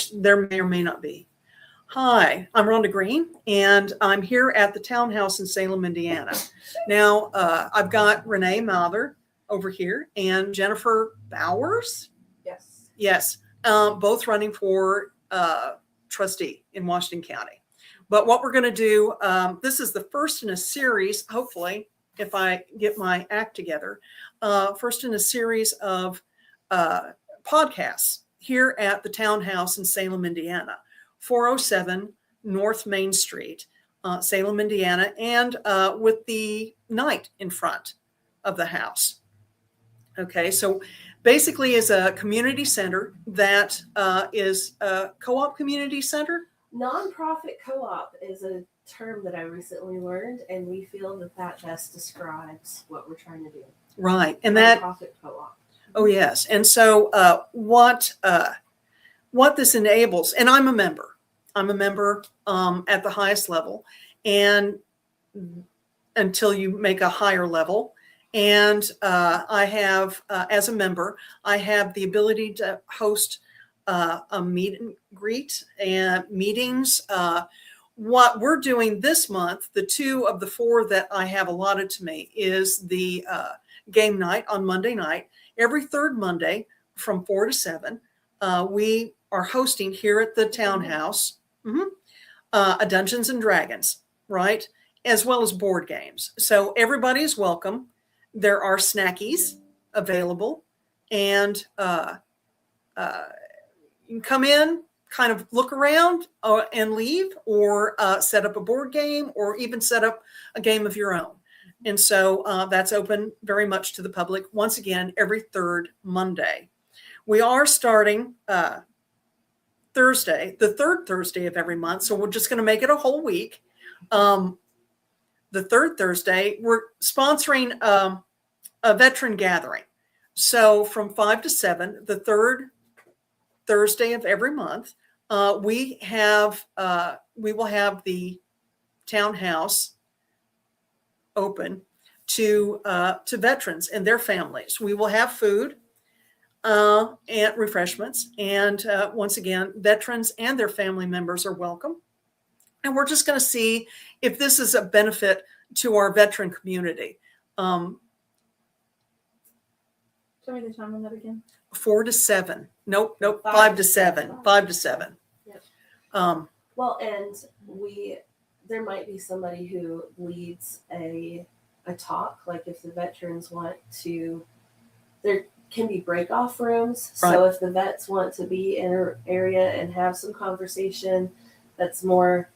which there may or may not be. Hi, I'm Rhonda Green, and I'm here at the Townhouse in Salem, Indiana. Now, I've got Renee Mather over here and Jennifer Bowers. Yes. Yes, both running for trustee in Washington County. But what we're going to do, this is the first in a series, hopefully, if I get my act together, first in a series of podcasts here at the Townhouse in Salem, Indiana. 407 North Main Street, Salem, Indiana, and with the knight in front of the house. Okay, so basically is a community center that is a co-op community center. Nonprofit co-op is a term that I recently learned, and we feel that best describes what we're trying to do. Right, and nonprofit co-op. Oh yes, and so what this enables, and I'm a member at the highest level, and until you make a higher level. And I have, as a member, I have the ability to host a meet and greet and meetings. What we're doing this month, the 2 of the 4 that I have allotted to me, is the game night on Monday night. Every third Monday from 4 to 7, we are hosting here at the Townhouse a Dungeons and Dragons, right? As well as board games. So everybody is welcome. There are snackies available, and you can come in, kind of look around and leave, or set up a board game, or even set up a game of your own. And so that's open very much to the public. Once again, every third Monday. We are starting Thursday, the third Thursday of every month. So we're just going to make it a whole week. The third Thursday, we're sponsoring a veteran gathering. So from 5 to 7, the third Thursday of every month, we will have the Townhouse open to veterans and their families. We will have food and refreshments, and once again, veterans and their family members are welcome. And we're just going to see if this is a benefit to our veteran community. Tell me the time on that again. 4 to 7. Nope. 5 to 7. 5 to 7. Yep. Well, and there might be somebody who leads a talk, like if the veterans want to, there can be break-off rooms. Right. So if the vets want to be in an area and have some conversation that's more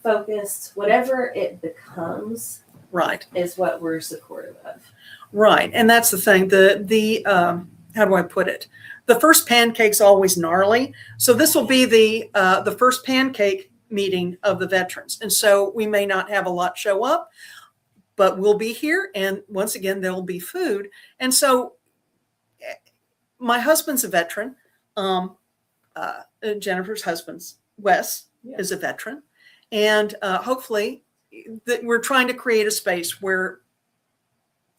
focused, whatever it becomes, Right, is what we're supportive of. right, and that's the thing. The how do I put it? The first pancake's always gnarly, so this will be the first pancake meeting of the veterans, and so we may not have a lot show up, but we'll be here, and once again there will be food. And so my husband's a veteran. Jennifer's husband's Wes is a veteran, and hopefully that we're trying to create a space where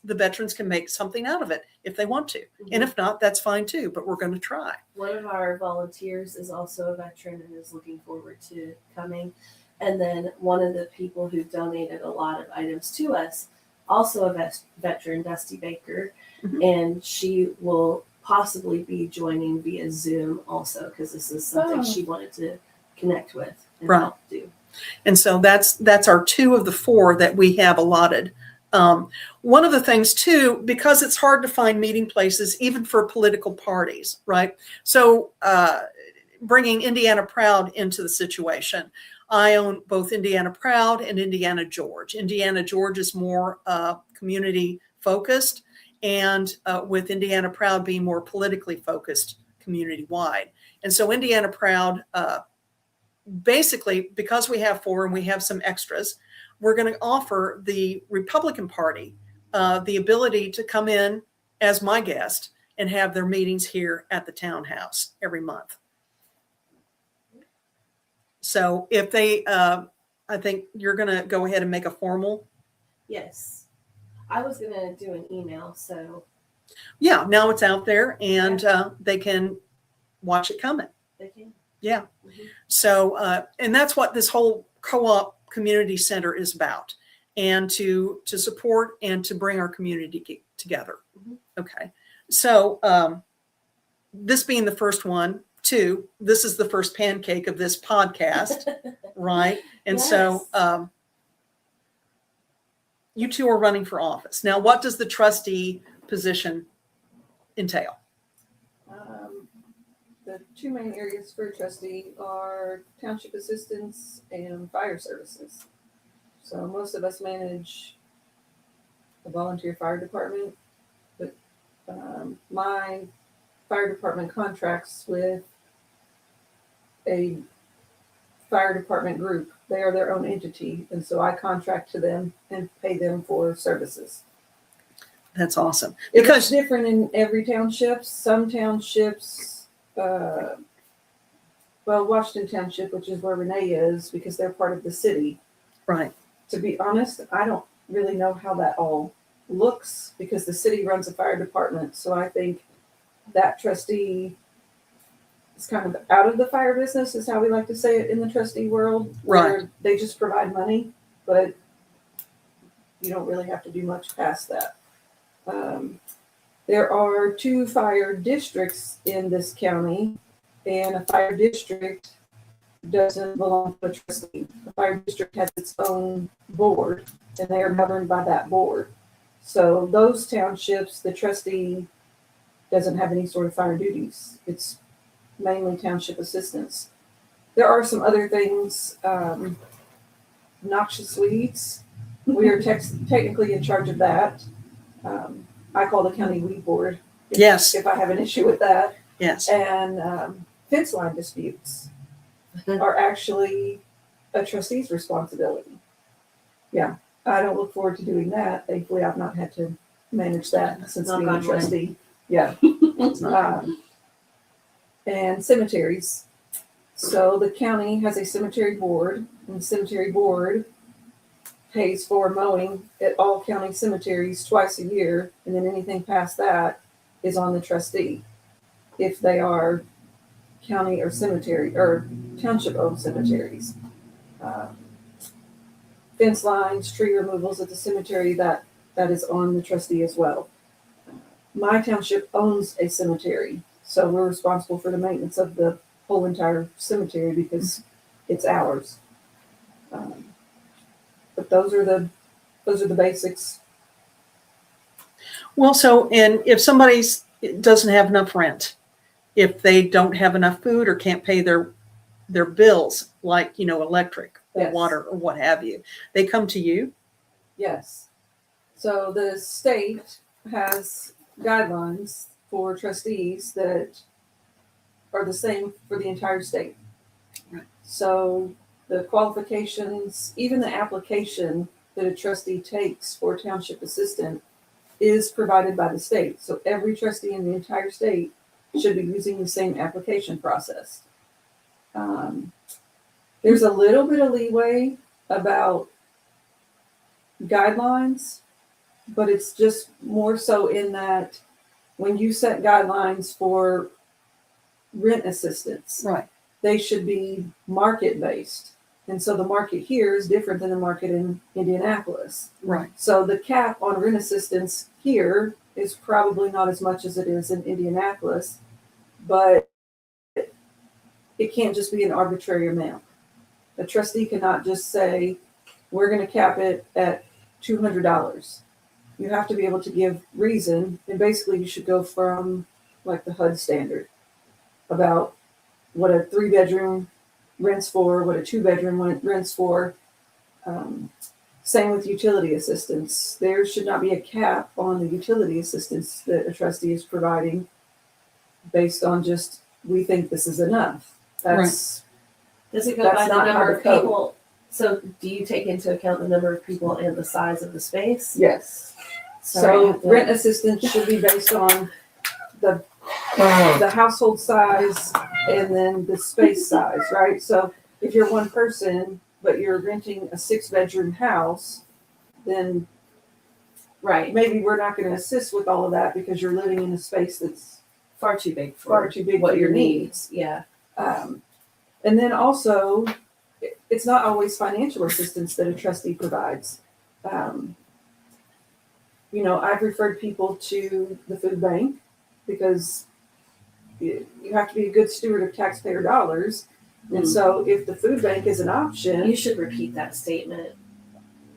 the veterans can make something out of it if they want to. Mm-hmm. And if not, that's fine too, but we're going to try. One of our volunteers is also a veteran and is looking forward to coming. And then one of the people who donated a lot of items to us, also a veteran, Dusty Baker, and she will possibly be joining via Zoom also, because this is something she wanted to connect with and help do. And so that's our 2 of the 4 that we have allotted. One of the things too, because it's hard to find meeting places, even for political parties, right? So bringing Indiana Proud into the situation. I own both Indiana Proud and Indiana George. Indiana George is more community focused, and with Indiana Proud being more politically focused community-wide. And so Indiana Proud, basically, because we have 4 and we have some extras, we're going to offer the Republican Party the ability to come in as my guest and have their meetings here at the Townhouse every month. So if they, I think you're going to go ahead and make a formal. Yes. I was going to do an email, so. Yeah, now it's out there, and they can watch it coming. They can. Yeah. Mhm. So, and that's what this whole co-op community center is about, and to support and to bring our community together. Mhm. Okay. So, this being the first one, too, this is the first pancake of this podcast, right? And so, Yes. you two are running for office. Now, what does the trustee position entail? The two main areas for trustee are township assistance and fire services. So most of us manage a volunteer fire department, but my fire department contracts with a fire department group. They are their own entity, and so I contract to them and pay them for services. That's awesome. It's Because, different in every township. Some townships, Washington Township, which is where Renee is, because they're part of the city. right, To be honest, I don't really know how that all looks because the city runs a fire department. So I think that trustee is kind of out of the fire business, is how we like to say it in the trustee world. Where Right. they just provide money, but you don't really have to do much past that. There are 2 fire districts in this county, and a fire district doesn't belong to a trustee. The fire district has its own board, and they are governed by that board. So those townships, the trustee doesn't have any sort of fire duties. It's mainly township assistance. There are some other things, noxious weeds. We are technically in charge of that. I call the county weed board yes, if I have an issue with that. yes, And fence line disputes are actually a trustee's responsibility. Yeah, I don't look forward to doing that. Thankfully, I've not had to manage that since Knock being a on wood. trustee. Yeah. And cemeteries. So the county has a cemetery board, and the cemetery board pays for mowing at all county cemeteries twice a year, and then anything past that is on the trustee. If they are county or cemetery or township owned cemeteries. Fence lines, tree removals at the cemetery, that is on the trustee as well. My township owns a cemetery, so we're responsible for the maintenance of the whole entire cemetery because it's ours. But those are the basics. Well, so, and if somebody doesn't have enough rent, if they don't have enough food or can't pay their bills, like, electric or Yes. water or what have you, they come to you. Yes. So the state has guidelines for trustees that are the same for the entire state. Right. So the qualifications, even the application that a trustee takes for township assistant is provided by the state. So every trustee in the entire state should be using the same application process. There's a little bit of leeway about guidelines, but it's just more so in that when you set guidelines for rent assistance, Right. they should be market based. And so the market here is different than the market in Indianapolis. Right. So the cap on rent assistance here is probably not as much as it is in Indianapolis, but it can't just be an arbitrary amount. A trustee cannot just say, we're going to cap it at $200. You have to be able to give reason, and basically you should go from like the HUD standard about what a 3-bedroom rents for, what a 2-bedroom rents for. Same with utility assistance. There should not be a cap on the utility assistance that a trustee is providing based on just, we think this is enough. That's Does it go That's by the not how number the of code- people? So do you take into account the number of people and the size of the space? yes. Sorry, I So have to- rent assistance should be based on the household size and then the space size, right? So if you're one person, but you're renting a 6-bedroom house, then Right. maybe we're not going to assist with all of that because you're living in a space that's Far too big for far too big what for your your needs. Yeah. And then also, it's not always financial assistance that a trustee provides. I've referred people to the food bank because you have to be a good steward of taxpayer dollars. And so if the food bank is an option. You should repeat that statement.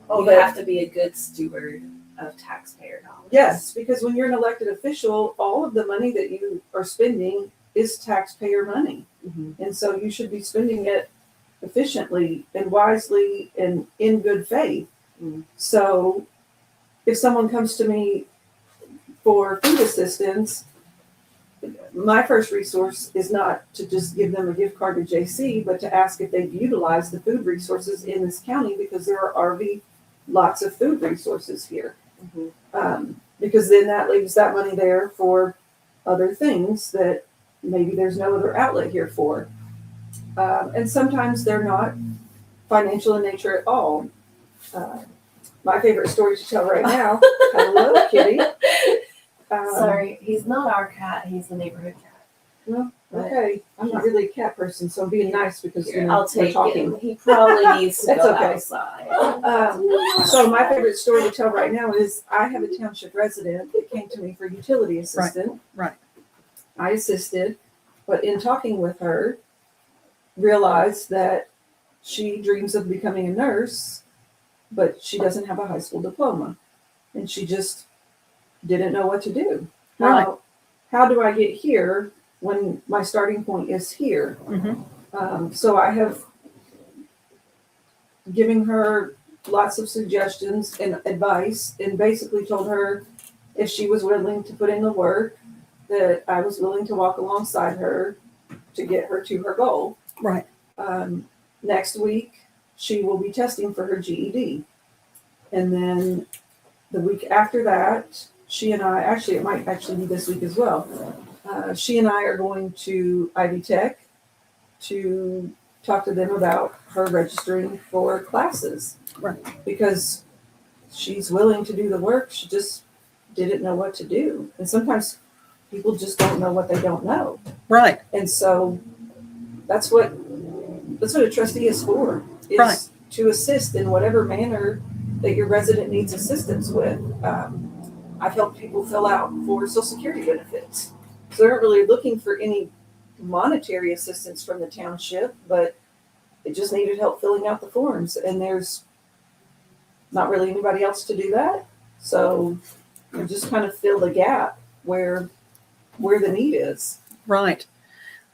Oh, You have to be a good steward of taxpayer dollars. Yes, because when you're an elected official, all of the money that you are spending is taxpayer money. Mm-hmm. And so you should be spending it efficiently and wisely and in good faith. Mm-hmm. So if someone comes to me for food assistance, my first resource is not to just give them a gift card to JC, but to ask if they've utilized the food resources in this county, because there are already lots of food resources here. Mm-hmm. Because then that leaves that money there for other things that maybe there's no other outlet here for. And sometimes they're not financial in nature at all. My favorite story to tell right now, hello, Kitty. Sorry, he's not our cat. He's the neighborhood cat. No, okay. I'm not really a cat person, so I'm being nice because I'll we're take talking. him. He probably needs to That's go okay. outside. So my favorite story to tell right now is I have a township resident that came to me for utility assistant. Right. I assisted, but in talking with her, realized that she dreams of becoming a nurse, but she doesn't have a high school diploma, and she just didn't know what to do. Right. How do I get here when my starting point is here? Mm-hmm. So I have given her lots of suggestions and advice, and basically told her if she was willing to put in the work, that I was willing to walk alongside her to get her to her goal. Right. Next week, she will be testing for her GED. And then the week after that, she and I, actually, it might actually be this week as well. She and I are going to Ivy Tech to talk to them about her registering for classes. Right. Because she's willing to do the work, she just didn't know what to do. And sometimes people just don't know what they don't know. Right. And so that's what a trustee is for, is Right. to assist in whatever manner that your resident needs assistance with. I've helped people fill out for Social Security benefits. So they're not really looking for any monetary assistance from the township, but they just needed help filling out the forms. And there's not really anybody else to do that. So you just kind of fill the gap where the need is. Right.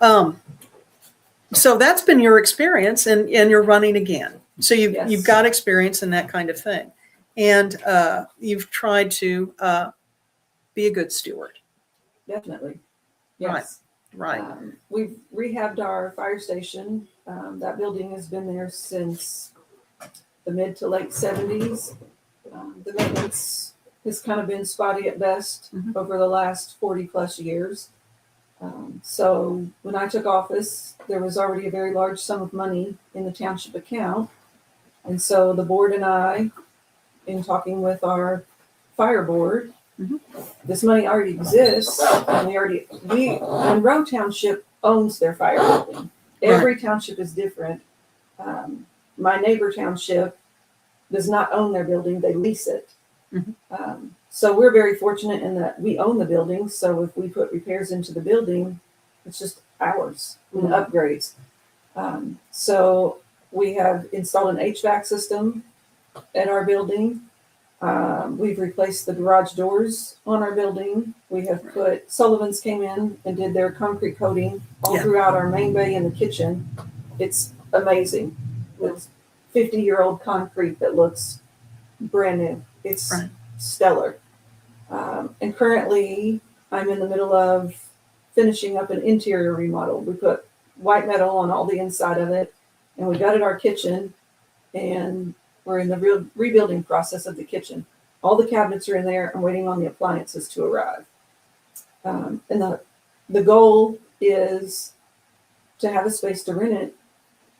So that's been your experience, and you're running again. So Yes. you've got experience in that kind of thing. And you've tried to be a good steward. Definitely. Yes. Right. We've rehabbed our fire station. That building has been there since the mid to late 70s. The maintenance has kind of been spotty at best over the last 40 plus years. So when I took office, there was already a very large sum of money in the township account. And so the board and I, in talking with our fire board, this money already exists, and Monroe Township owns their fire building. Every township is different. My neighbor township does not own their building, they lease it. So we're very fortunate in that we own the building, so if we put repairs into the building, it's just ours, and upgrades. So we have installed an HVAC system at our building. We've replaced the garage doors on our building. We have put, Sullivan's came in and did their concrete coating all throughout our main bay and the kitchen. It's amazing. It's 50-year-old concrete that looks brand new. It's stellar. And currently I'm in the middle of finishing up an interior remodel. We put white metal on all the inside of it, and we gutted our kitchen, and we're in the rebuilding process of the kitchen. All the cabinets are in there. I'm waiting on the appliances to arrive. And the goal is to have a space to rent it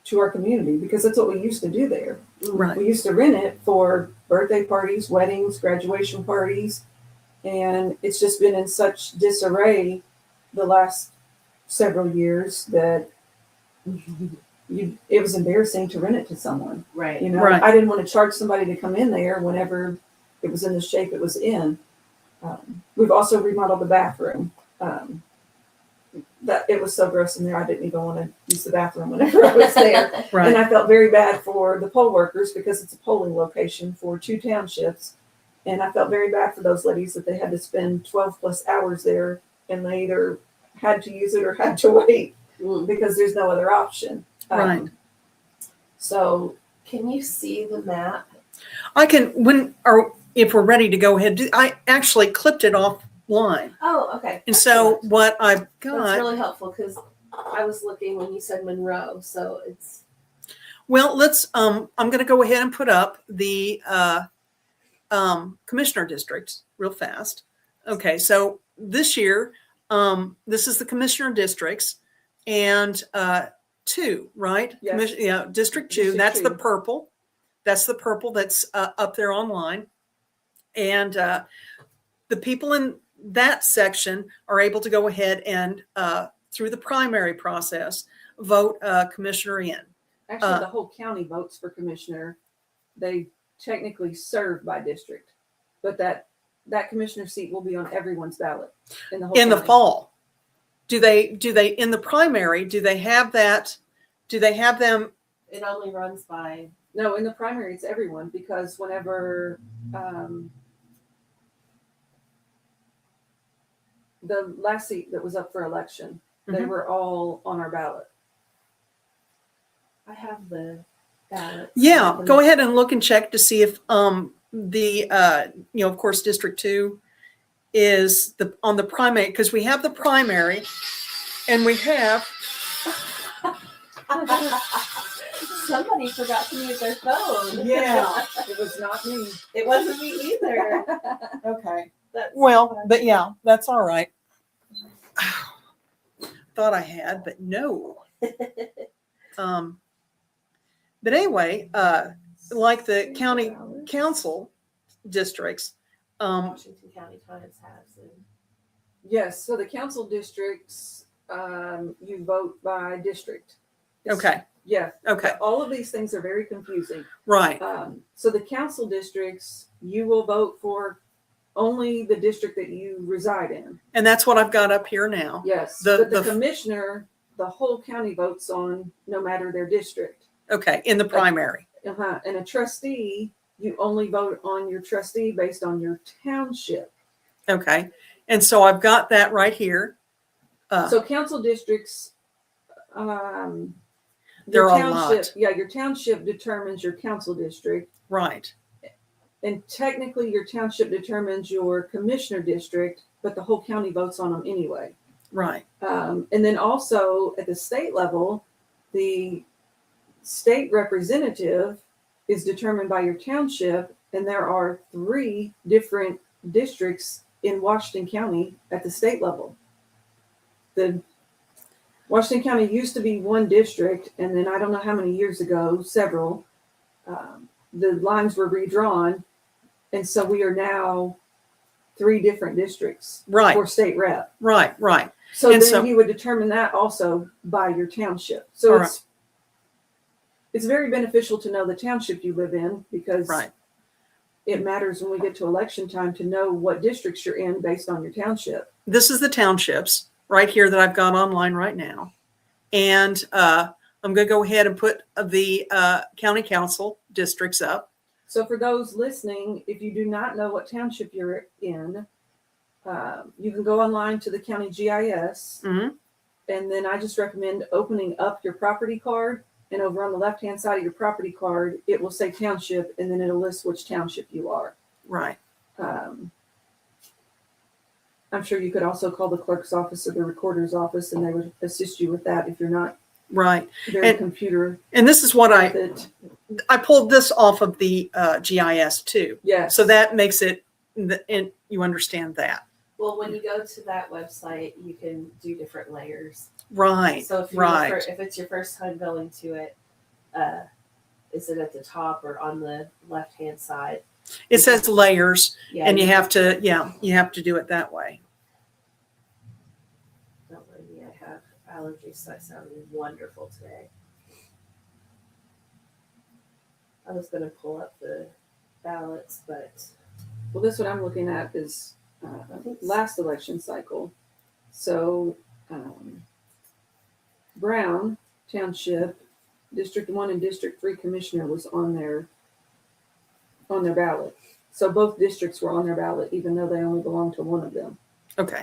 to our community, because that's what we used to do there. Right. We used to rent it for birthday parties, weddings, graduation parties, and it's just been in such disarray the last several years that it was embarrassing to rent it to someone. Right. You know, Right. I didn't want to charge somebody to come in there whenever it was in the shape it was in. We've also remodeled the bathroom. That it was so gross in there, I didn't even want to use the bathroom whenever I was there. And Right. I felt very bad for the poll workers because it's a polling location for 2 townships. And I felt very bad for those ladies that they had to spend 12 plus hours there and they either had to use it or had to wait because there's no other option. Right. So Can you see the map? I can, if we're ready to go ahead, I actually clipped it offline. Oh, okay. And so Excellent. what I've That's got, really helpful because I was looking when you said Monroe, so it's well, I'm going to go ahead and put up the commissioner districts real fast. Okay, so this year, this is the commissioner districts and 2, right? Yes. District 2, District that's the 2. purple. That's the purple that's up there online. And the people in that section are able to go ahead and, through the primary process, vote commissioner in. actually, the whole county votes for commissioner. They technically serve by district, but that commissioner seat will be on everyone's ballot in the whole In the county. fall. Do they in the primary, do they have that? Do they have them? it only runs by No, in the primary, it's everyone because whenever the last seat that was up for election, they Mhm. were all on our ballot. I have the ballot. Yeah, go ahead and look and check to see if of course, District 2 is on the primary, because we have the primary and we have Somebody forgot to mute their phone. It was not me. It wasn't me either. okay. That's Well, but yeah, that's all right. Thought I had, but no. But anyway, like the county council districts, Washington County Times has it. Yes, so the council districts, you vote by district. okay, Yeah. okay, All of these things are very confusing. right, So the council districts, you will vote for only the district that you reside in. and that's what I've got up here now. Yes. The- But the the- commissioner, the whole county votes on no matter their district. Okay, in the primary. And a trustee, you only vote on your trustee based on your township. Okay, and so I've got that right here. So council districts, your There are a township, lot. yeah, your township determines your council district. Right, And technically your township determines your commissioner district, but the whole county votes on them anyway. right, And then also at the state level, the state representative is determined by your township, and there are 3 different districts in Washington County at the state level. The Washington County used to be one district, and then I don't know how many years ago, several, the lines were redrawn, and so we are now 3 different districts right, for state rep. right, right. So And then so- you would determine that also by your township. So All it's very beneficial to know the township you live in because Right. it matters when we get to election time to know what districts you're in based on your township. This is the townships right here that I've got online right now. And I'm going to go ahead and put the county council districts up. So for those listening, if you do not know what township you're in, you can go online to the county GIS. Mhm. And then I just recommend opening up your property card. And over on the left-hand side of your property card, it will say township, and then it'll list which township you are. Right. I'm sure you could also call the clerk's office or the recorder's office, and they would assist you with that if you're not Right. very And- computer And this is what with it. I pulled this off of the GIS too. Yes. So that makes it, and you understand that. Well, when you go to that website, you can do different layers. Right. So if right. if it's your first time going to it, is it at the top or on the left hand side? It says layers, Yeah, and you have to do it that way. Don't worry, I have allergy site sounded wonderful today. I was going to pull up the ballots, but Well, this what I'm looking at is last election cycle. So Brown Township, District 1 and District 3 commissioner was on their ballot. So both districts were on their ballot, even though they only belonged to one of them. Okay.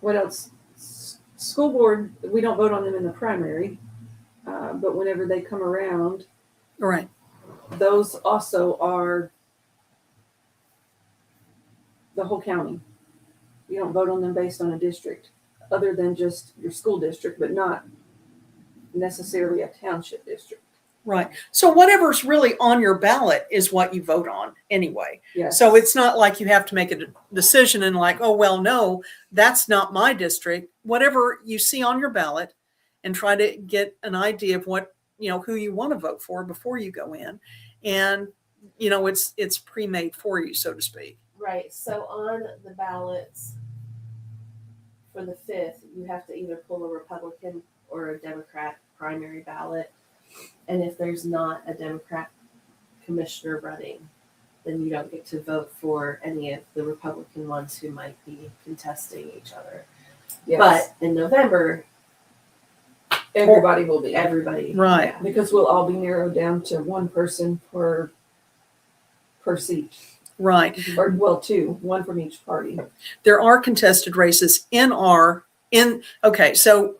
What else? School board, we don't vote on them in the primary, but whenever they come around, All right. those also are the whole county. You don't vote on them based on a district, other than just your school district, but not necessarily a township district. Right. So whatever's really on your ballot is what you vote on anyway. Yes. So it's not like you have to make a decision and like, oh, well, no, that's not my district. Whatever you see on your ballot, and try to get an idea of what, who you want to vote for before you go in. And, it's pre-made for you, so to speak. right. So on the ballots for the 5th, you have to either pull a Republican or a Democrat primary ballot. And if there's not a Democrat commissioner running, then you don't get to vote for any of the Republican ones who might be contesting each other. Yes. But in November, everybody will be. everybody. Right. Yeah. Because we'll all be narrowed down to one person per seat. Right. Or, well, two, one from each party. There are contested races okay. So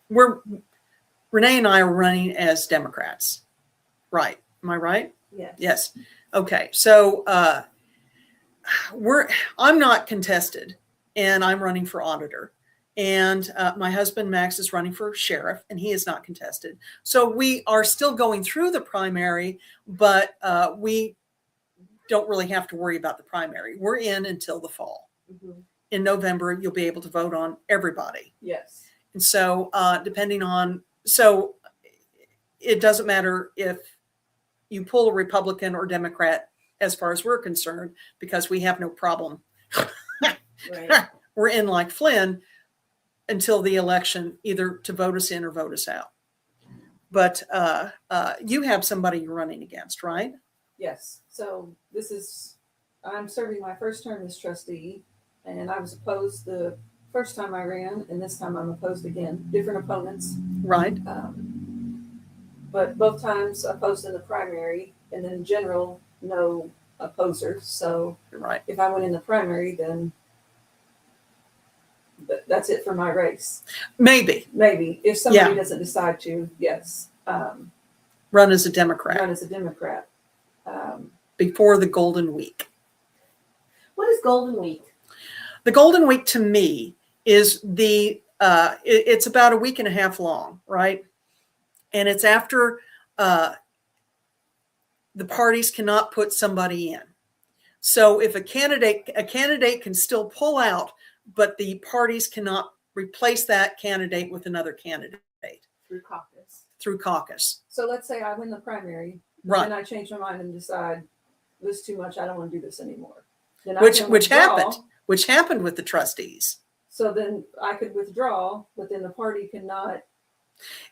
Renee and I are running as Democrats. Right. Am I right? Yes. Yes. Okay. So I'm not contested, and I'm running for auditor. And my husband Max is running for sheriff, and he is not contested. So we are still going through the primary, but we don't really have to worry about the primary. We're in until the fall. Mm-hmm. In November, you'll be able to vote on everybody. Yes. And so so it doesn't matter if you pull a Republican or Democrat as far as we're concerned, because we have no problem. Right. We're in like Flynn until the election, either to vote us in or vote us out. But you have somebody you're running against, right? Yes. So I'm serving my first term as trustee, and I was opposed the first time I ran, and this time I'm opposed again. Different opponents. Right. But both times opposed in the primary, and then in general, no opposers. So Right. if I win in the primary, then that's it for my race. Maybe Maybe. If somebody Yeah. doesn't decide to, yes. run as a Democrat Run as a Democrat. before the Golden Week. What is Golden Week? The Golden Week to me is it's about a week and a half long, right? And it's after the parties cannot put somebody in. So if a candidate can still pull out, but the parties cannot replace that candidate with another candidate Through caucus. So let's say I win the primary, Right. and I change my mind and decide this is too much. I don't want to do this anymore. Then I Which can withdraw. happened with the trustees. So then I could withdraw, but then the party cannot.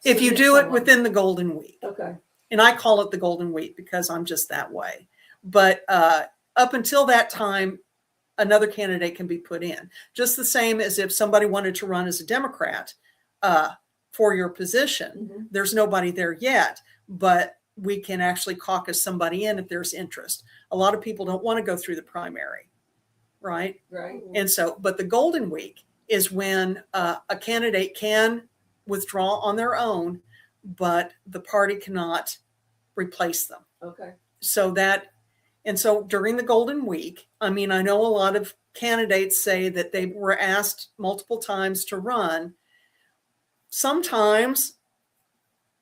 If you submit do it someone. within the Golden Week. Okay. And I call it the Golden Week because I'm just that way. But up until that time, another candidate can be put in. Just the same as if somebody wanted to run as a Democrat for your position. Mm-hmm. There's nobody there yet, but we can actually caucus somebody in if there's interest. A lot of people don't want to go through the primary, right? Right. And so, but the Golden Week is when a candidate can withdraw on their own, but the party cannot replace them. Okay. So during the Golden Week, I mean, I know a lot of candidates say that they were asked multiple times to run. Sometimes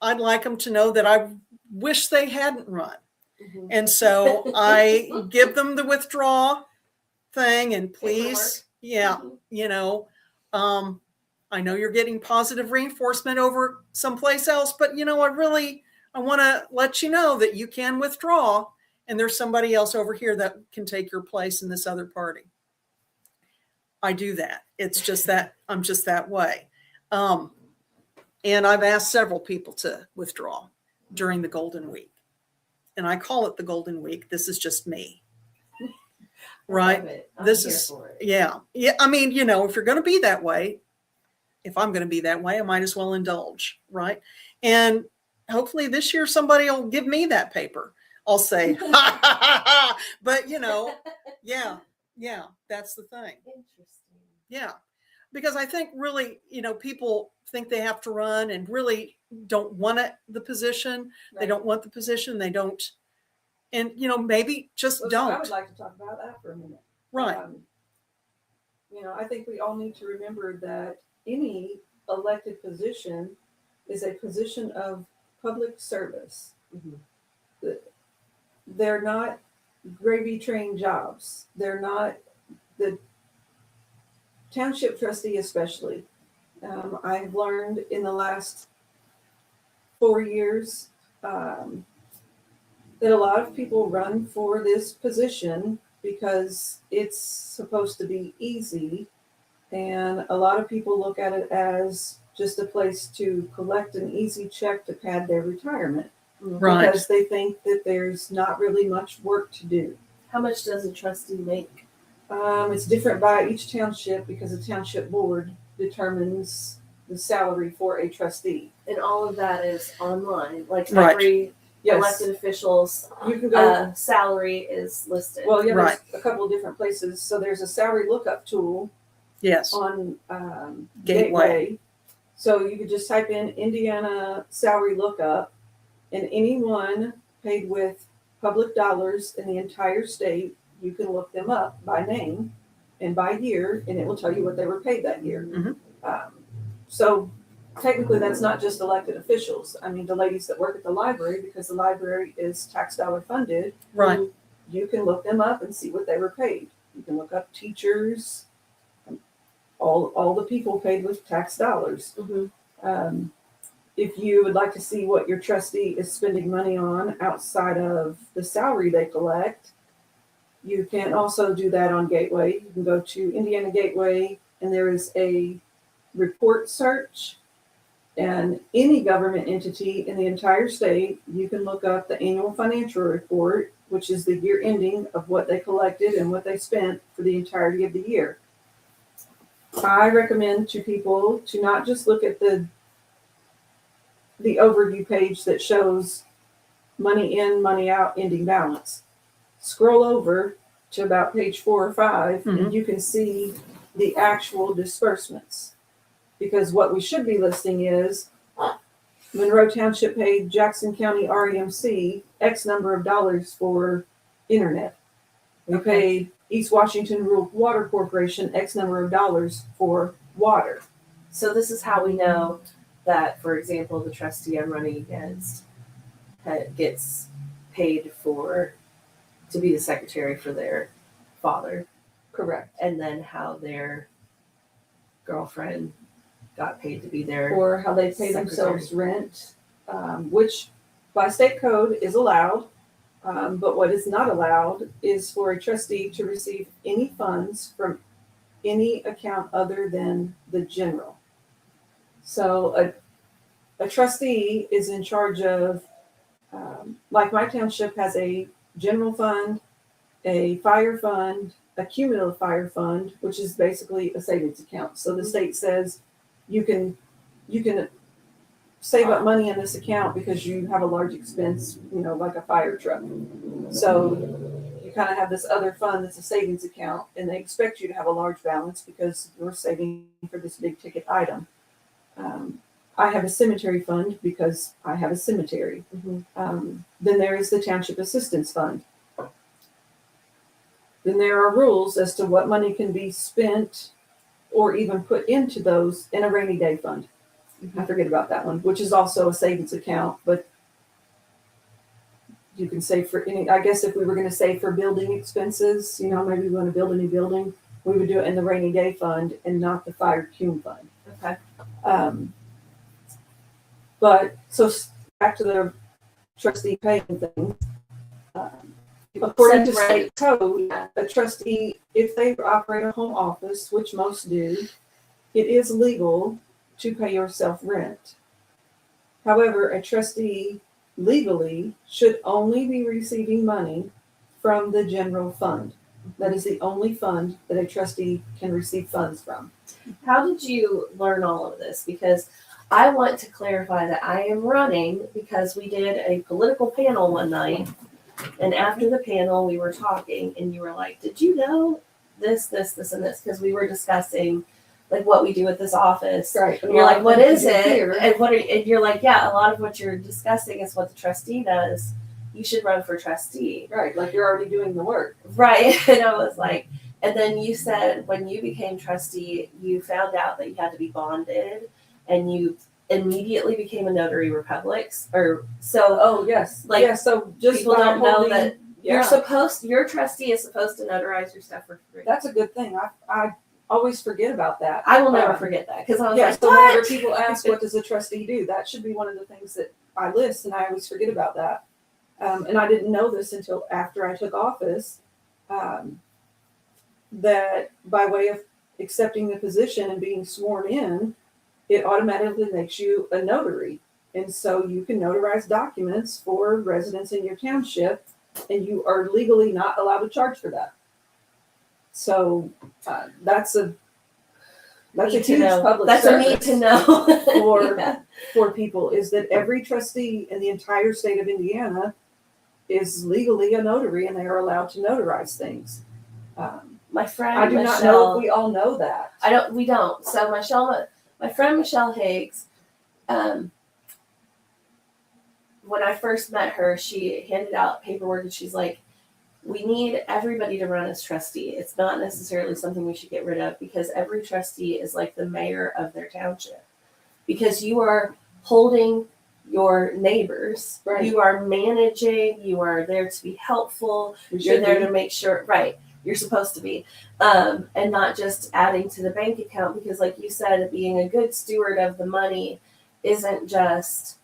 I'd like them to know that I wish they hadn't run. Mm-hmm. And so I give them the withdraw thing and please, yeah, Mm-hmm. I know you're getting positive reinforcement over someplace else, but I want to let you know that you can withdraw and there's somebody else over here that can take your place in this other party. I do that. It's just that I'm just that way. And I've asked several people to withdraw during the Golden Week. And I call it the Golden Week. This is just me. I Right? love it. I'm This here is, for it. yeah. Yeah. I mean, you know, if you're going to be that way, if I'm going to be that way, I might as well indulge. Right. And hopefully this year somebody will give me that paper. I'll say, ha, ha, ha, ha. But, you know, yeah, that's the thing. Interesting. Yeah. Because I think really, you know, people think they have to run and really don't want the position. They Right. don't want the position. They don't. And, you know, maybe just So I would don't. like to talk about that for a minute. Right. You know, I think we all need to remember that any elected position is a position of public service. Mhm. They're not gravy train jobs. They're not the township trustee, especially. I've learned in the last 4 years that a lot of people run for this position because it's supposed to be easy. And a lot of people look at it as just a place to collect an easy check to pad their retirement. Right. Because they think that there's not really much work to do. How much does a trustee make? It's different by each township because the township board determines the salary for a trustee. And all of that is online. Like Right. every Yes, elected official's you can go. salary is listed. Well, yeah, Right. there's a couple of different places. So there's a salary lookup tool Yes. on Gateway. So you could just type in Indiana salary lookup, and anyone paid with public dollars in the entire state, you can look them up by name and by year, and it will tell you what they were paid that year. Mhm. So technically, that's not just elected officials. I mean, the ladies that work at the library, because the library is tax dollar funded, Right. you can look them up and see what they were paid. You can look up teachers, all the people paid with tax dollars. Mhm. If you would like to see what your trustee is spending money on outside of the salary they collect, you can also do that on Gateway. You can go to Indiana Gateway, and there is a report search. And any government entity in the entire state, you can look up the annual financial report, which is the year ending of what they collected and what they spent for the entirety of the year. I recommend to people to not just look at the overview page that shows money in, money out, ending balance. Scroll over to about page 4 or 5, and you can see the actual disbursements. Because what we should be listing is Monroe Township paid Jackson County REMC X number of dollars for internet. We paid East Washington Rural Water Corporation X number of dollars for water. So this is how we know that, for example, the trustee I'm running against gets paid to be the secretary for their father, Correct. and then how their girlfriend got paid to be their Or how they pay secretary. themselves rent, which by state code is allowed. But what is not allowed is for a trustee to receive any funds from any account other than the general. So a trustee is in charge of, like my township has a general fund, a fire fund, a cumulative fire fund, which is basically a savings account. So the state says you can save up money in this account because you have a large expense, like a fire truck. So you kind of have this other fund that's a savings account, and they expect you to have a large balance because you're saving for this big ticket item. I have a cemetery fund because I have a cemetery. Then there is the Township Assistance Fund. Then there are rules as to what money can be spent or even put into those in a rainy day fund. I forget about that one, which is also a savings account, but you can save for any, I guess if we were going to save for building expenses, maybe we want to build a new building, we would do it in the rainy day fund and not the fire cum fund. Okay. But so back to the trustee paying thing. According to Said right. state code, Yeah. a trustee, if they operate a home office, which most do, it is legal to pay yourself rent. However, a trustee legally should only be receiving money from the general fund. That is the only fund that a trustee can receive funds from. How did you learn all of this? Because I want to clarify that I am running because we did a political panel one night, and after the panel we were talking, and you were like, "Did you know this, this, this, and this?" Because we were discussing like what we do at this office. Right. And you're like, "What is it?" Here. And and you're like, "Yeah, a lot of what you're discussing is what the trustee does. You should run for trustee." Right, like you're already doing the work. Right. And I was like, and then you said when you became trustee, you found out that you had to be bonded, and you immediately became a notary republic. Or so Oh, yes. Like, yeah, so just people by don't know holding- that yeah, your trustee is supposed to notarize your stuff for free. that's a good thing. I always forget about that. I will never forget that because I was Yeah, like, so what? whenever people ask, what does a trustee do? That should be one of the things that I list, and I always forget about that. And I didn't know this until after I took office, that by way of accepting the position and being sworn in, it automatically makes you a notary. And so you can notarize documents for residents in your township, and you are legally not allowed to charge for that. So that's a huge public That's service a need to know for Yeah. for people, is that every trustee in the entire state of Indiana is legally a notary, and they are allowed to notarize things. My friend I do Michelle, not know if we all know that. we don't. So my friend Michelle Higgs, when I first met her, she handed out paperwork and she's like, we need everybody to run as trustee. It's not necessarily something we should get rid of because every trustee is like the mayor of their township. Because you are holding your neighbors. Right. You are managing, you are there to be helpful, you're there to make sure, right, you're supposed to be. And not just adding to the bank account because like you said, being a good steward of the money isn't just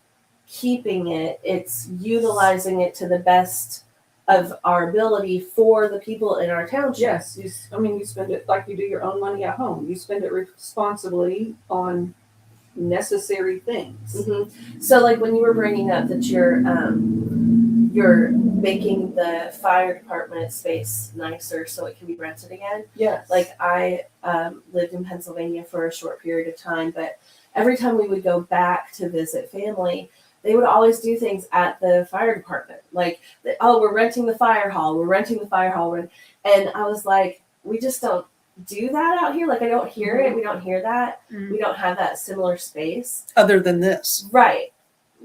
keeping it, it's utilizing it to the best of our ability for the people in our township. Yes, you spend it like you do your own money at home. You spend it responsibly on necessary things. Mm-hmm. So like when you were bringing up that you're making the fire department space nicer so it can be rented again. Yes. Like I lived in Pennsylvania for a short period of time, but every time we would go back to visit family, they would always do things at the fire department. Like, we're renting the fire hall. We're renting the fire hall. And I was like, we just don't do that out here. Like, I don't hear it. We don't hear that. Mm. We don't have that similar space. Other than this. Right.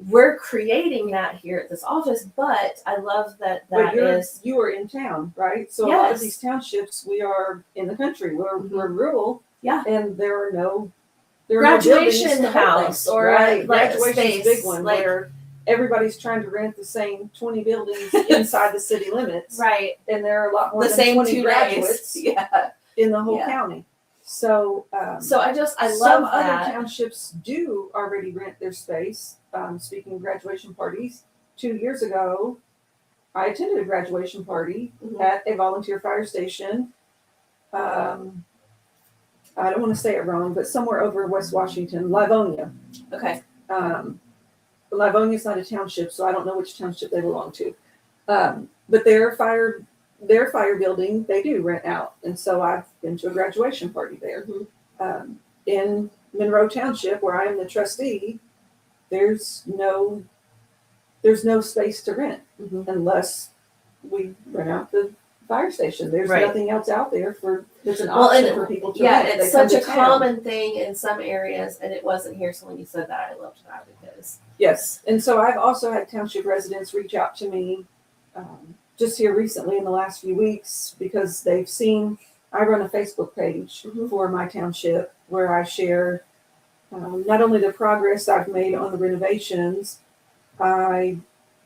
We're creating that here at this office, but I love that you are in town, right? So a lot of these townships, we are in the country. We're rural. Yeah. And there are no graduation no house or right. like Graduation's space, a big one like, where everybody's trying to rent the same 20 buildings inside the city limits. Right. And there are a lot more the than same 20 2 graduates days. Yeah. in the whole Yeah. county. So I love some that. other townships do already rent their space. Speaking of graduation parties, 2 years ago, I attended a graduation party at a volunteer fire station. I don't want to say it wrong, but somewhere over West Washington, Livonia. Okay. Livonia's not a township, so I don't know which township they belong to. But their fire building, they do rent out. And so I've been to a graduation party there. In Monroe Township, where I am the trustee, there's no space to rent unless we rent out the fire station. There's nothing else out there there's an option for people to rent. It's such a common thing in some areas, and it wasn't here. So when you said that, I loved that because yes. And so I've also had township residents reach out to me just here recently in the last few weeks because they've seen I run a Facebook page for my township where I share not only the progress I've made on the renovations. I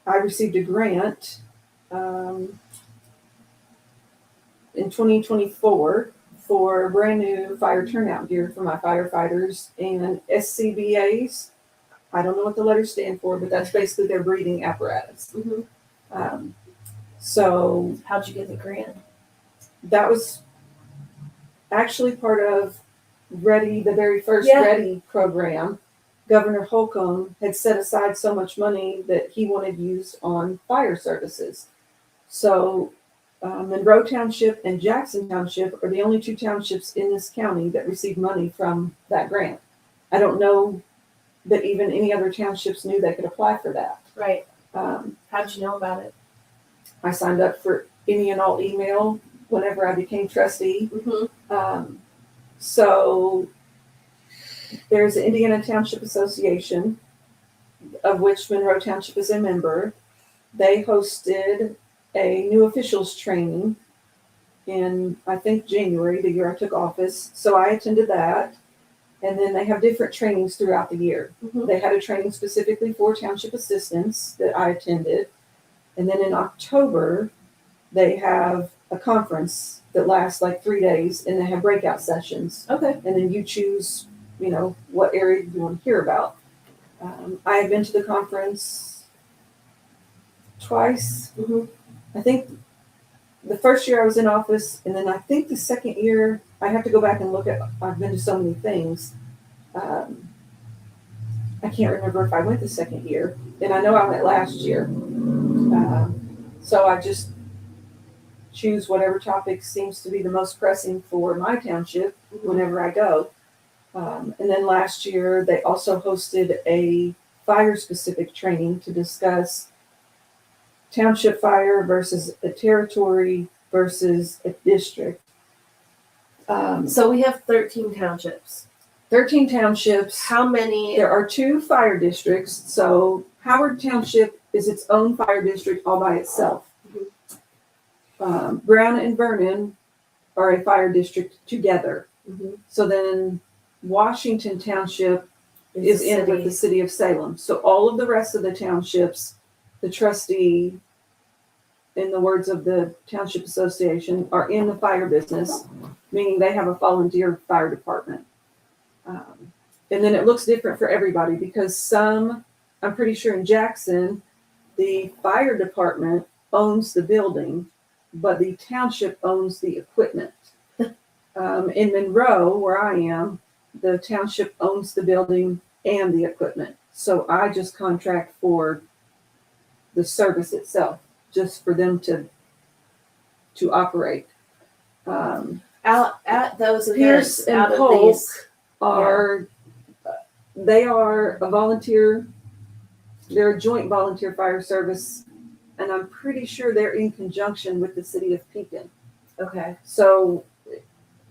received a grant in 2024 for brand new fire turnout gear for my firefighters and SCBAs. I don't know what the letters stand for, but that's basically their breathing apparatus. So How'd you get the grant? that was actually part of Ready, the very first Yeah. Ready program. Governor Holcomb had set aside so much money that he wanted used on fire services. So Monroe Township and Jackson Township are the only two townships in this county that received money from that grant. I don't know that even any other townships knew they could apply for that. Right. Um, How'd you know about it? I signed up for any and all email whenever I became trustee. Mm-hmm. So there's the Indiana Township Association, of which Monroe Township is a member. They hosted a new officials training in, I think, January, the year I took office. So I attended that. And then they have different trainings throughout the year. Mm-hmm. They had a training specifically for township assistants that I attended. And then in October, they have a conference that lasts like 3 days, and they have breakout sessions. Okay. And then you choose, what area you want to hear about. I have been to the conference twice. Mm-hmm. I think the first year I was in office, and then I think the second year, I have to go back and look at, I've been to so many things. I can't remember if I went the second year, and I know I went last year. So I just choose whatever topic seems to be the most pressing for my township whenever I go. And then last year, they also hosted a fire-specific training to discuss township fire versus a territory versus a district. So we have 13 townships. 13 townships. How many? There are 2 fire districts. So Howard Township is its own fire district all by itself. Brown and Vernon are a fire district together. Mm-hmm. So then Washington Township is in with the city of Salem. So all of the rest of the townships, the trustee, in the words of the Township Association, are in the fire business, meaning they have a volunteer fire department. And then it looks different for everybody because I'm pretty sure in Jackson, the fire department owns the building, but the township owns the equipment. In Monroe, where I am, the township owns the building and the equipment. So I just contract for the service itself, just for them to operate. Out at those Pierce events, and out of Polk these. They are a volunteer. They're a joint volunteer fire service, and I'm pretty sure they're in conjunction with the city of Pekin. Okay. So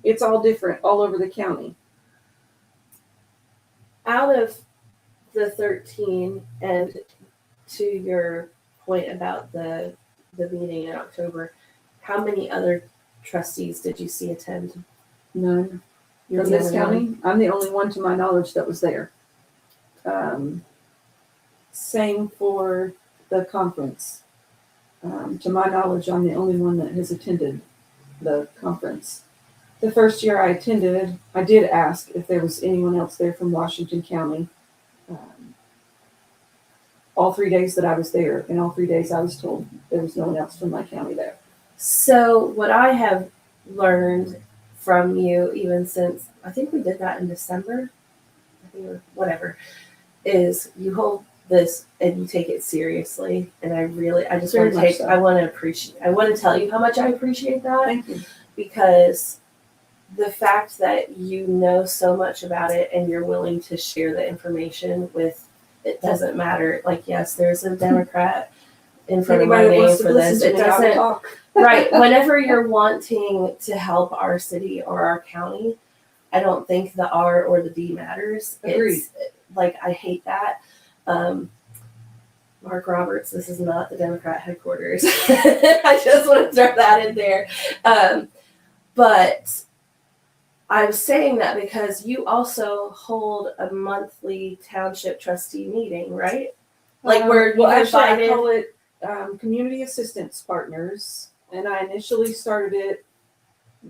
it's all different all over the county. Out of the 13, and to your point about the meeting in October, how many other trustees did you see attend? None. You're From the this only county, one? I'm the only one to my knowledge that was there. Same for the conference. To my knowledge, I'm the only one that has attended the conference. The first year I attended, I did ask if there was anyone else there from Washington County. All 3 days that I was there, and all 3 days I was told there was no one else from my county there. So what I have learned from you, even since I think we did that in December, I think, or whatever, is you hold this and you take it seriously. And I just Very want to much so. I want to tell you how much I appreciate that. Thank you. Because the fact that you know so much about it and you're willing to share the information with, it doesn't matter. Like, yes, there's a Democrat in front of my Anybody that name wants for to this. listen It to me, I'll doesn't, talk. right. Whenever you're wanting to help our city or our county, I don't think the R or the D matters. Agreed. It's like, I hate that. Mark Roberts, this is not the Democrat headquarters. I just want to throw that in there. But I'm saying that because you also hold a monthly township trustee meeting, right? Like where you actually, I invited. call it Community Assistance Partners, and I initially started it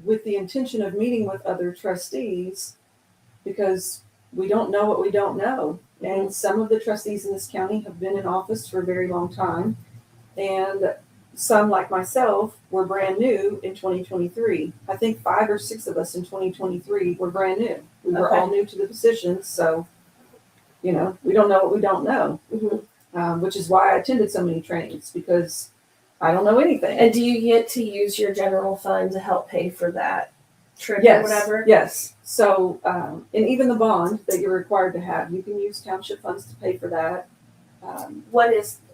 with the intention of meeting with other trustees because we don't know what we don't know. And some of the trustees in this county have been in office for a very long time. And some like myself were brand new in 2023. I think 5 or 6 of us in 2023 were brand new. We were Okay. all new to the positions, so we don't know what we don't know, which is why I attended so many trainings, because I don't know anything. And do you get to use your general fund to help pay for that trip or Yes, whatever? yes. So, and even the bond that you're required to have, you can use township funds to pay for that.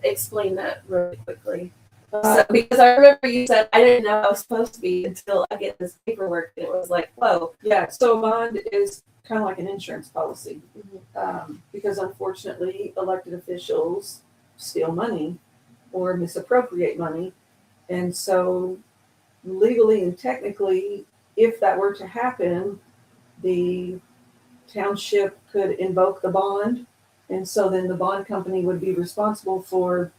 Explain that really quickly. So, because I remember you said I didn't know I was supposed to be until I get this paperwork, and it was like, whoa. Yeah, so a bond is kind of like an insurance policy, because unfortunately elected officials steal money or misappropriate money. And so legally and technically, if that were to happen, the township could invoke the bond. And so then the bond company would be responsible for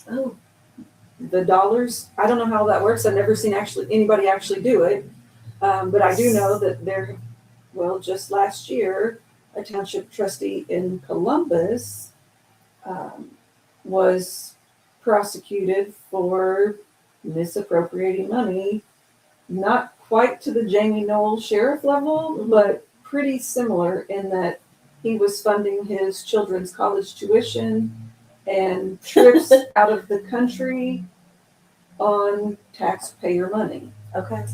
the dollars. I don't know how that works. I've never seen anybody actually do it. But I do know that just last year, a township trustee in Columbus was prosecuted for misappropriating money, not quite to the Jamie Knoll sheriff level, but pretty similar in that he was funding his children's college tuition and trips out of the country on taxpayer money. Okay.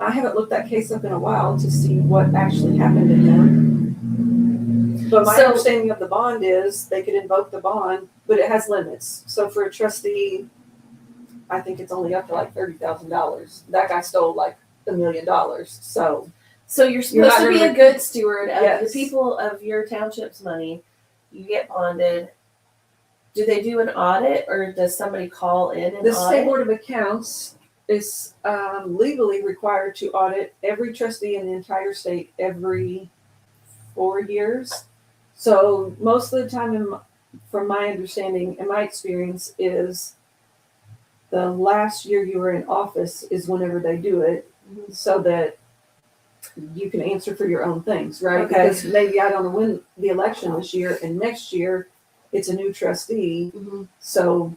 I haven't looked that case up in a while to see what actually happened to him. But my understanding of the bond is they could invoke the bond, but it has limits. So for a trustee, I think it's only up to like $30,000. That guy stole like $1 million. So you're supposed to be a good steward of the people of your township's money. You get bonded. Do they do an audit, or does somebody call in and audit? The State Board of Accounts is legally required to audit every trustee in the entire state every 4 years. So most of the time, from my understanding and my experience, is the last year you were in office is whenever they do it, so that you can answer for your own things, right? Okay. Because maybe I don't win the election this year, and next year it's a new trustee. So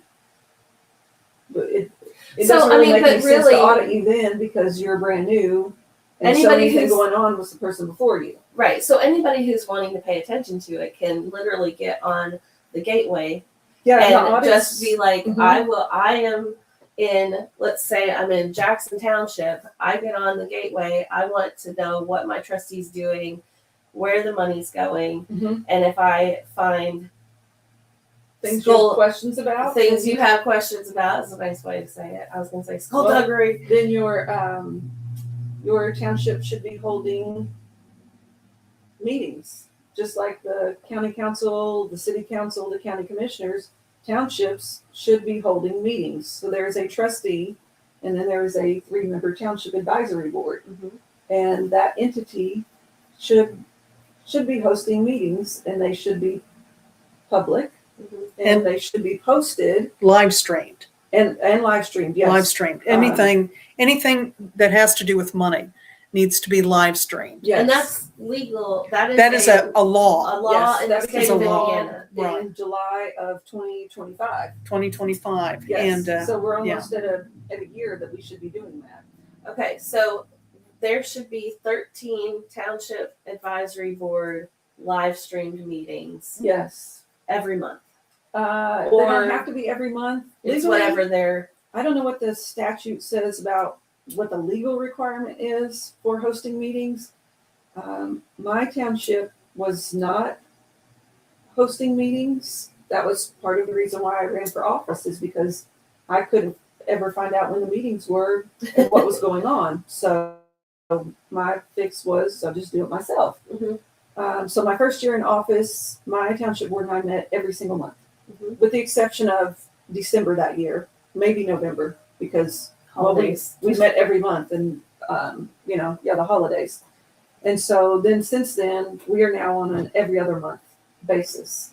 it doesn't really make any sense to audit you then, because you're brand new, and so anything going on was the person before you. Right. So anybody who's wanting to pay attention to it can literally get on the gateway and just be like, I am in, let's say I'm in Jackson Township. I get on the gateway. I want to know what my trustee's doing, where the money's going. And if I find things you have questions about, you have questions about is a nice way to say it. I was going to say skullduggery. Then your township should be holding meetings, just like the county council, the city council, the county commissioners. Townships should be holding meetings. So there is a trustee, and then there is a 3-member township advisory board, and that entity should be hosting meetings, and they should be public, and they should be posted, live streamed, and live streamed. Yes, live streamed. Anything that has to do with money needs to be live streamed. Yes. And that's legal. That is a law. A law in the that state of Indiana. In July of 2025. 2025. Yes. And so we're almost at a year that we should be doing that. Okay, so there should be 13 Township Advisory Board live streamed meetings. Yes. Every month. They don't have to be every month. It's whatever they're. I don't know what the statute says about what the legal requirement is for hosting meetings. My township was not hosting meetings. That was part of the reason why I ran for office, is because I couldn't ever find out when the meetings were and what was going on. So my fix was I'll just do it myself. So my first year in office, my township board and I met every single month, with the exception of December that year, maybe November, because we met every month, and the holidays. And so then since then, we are now on an every other month basis.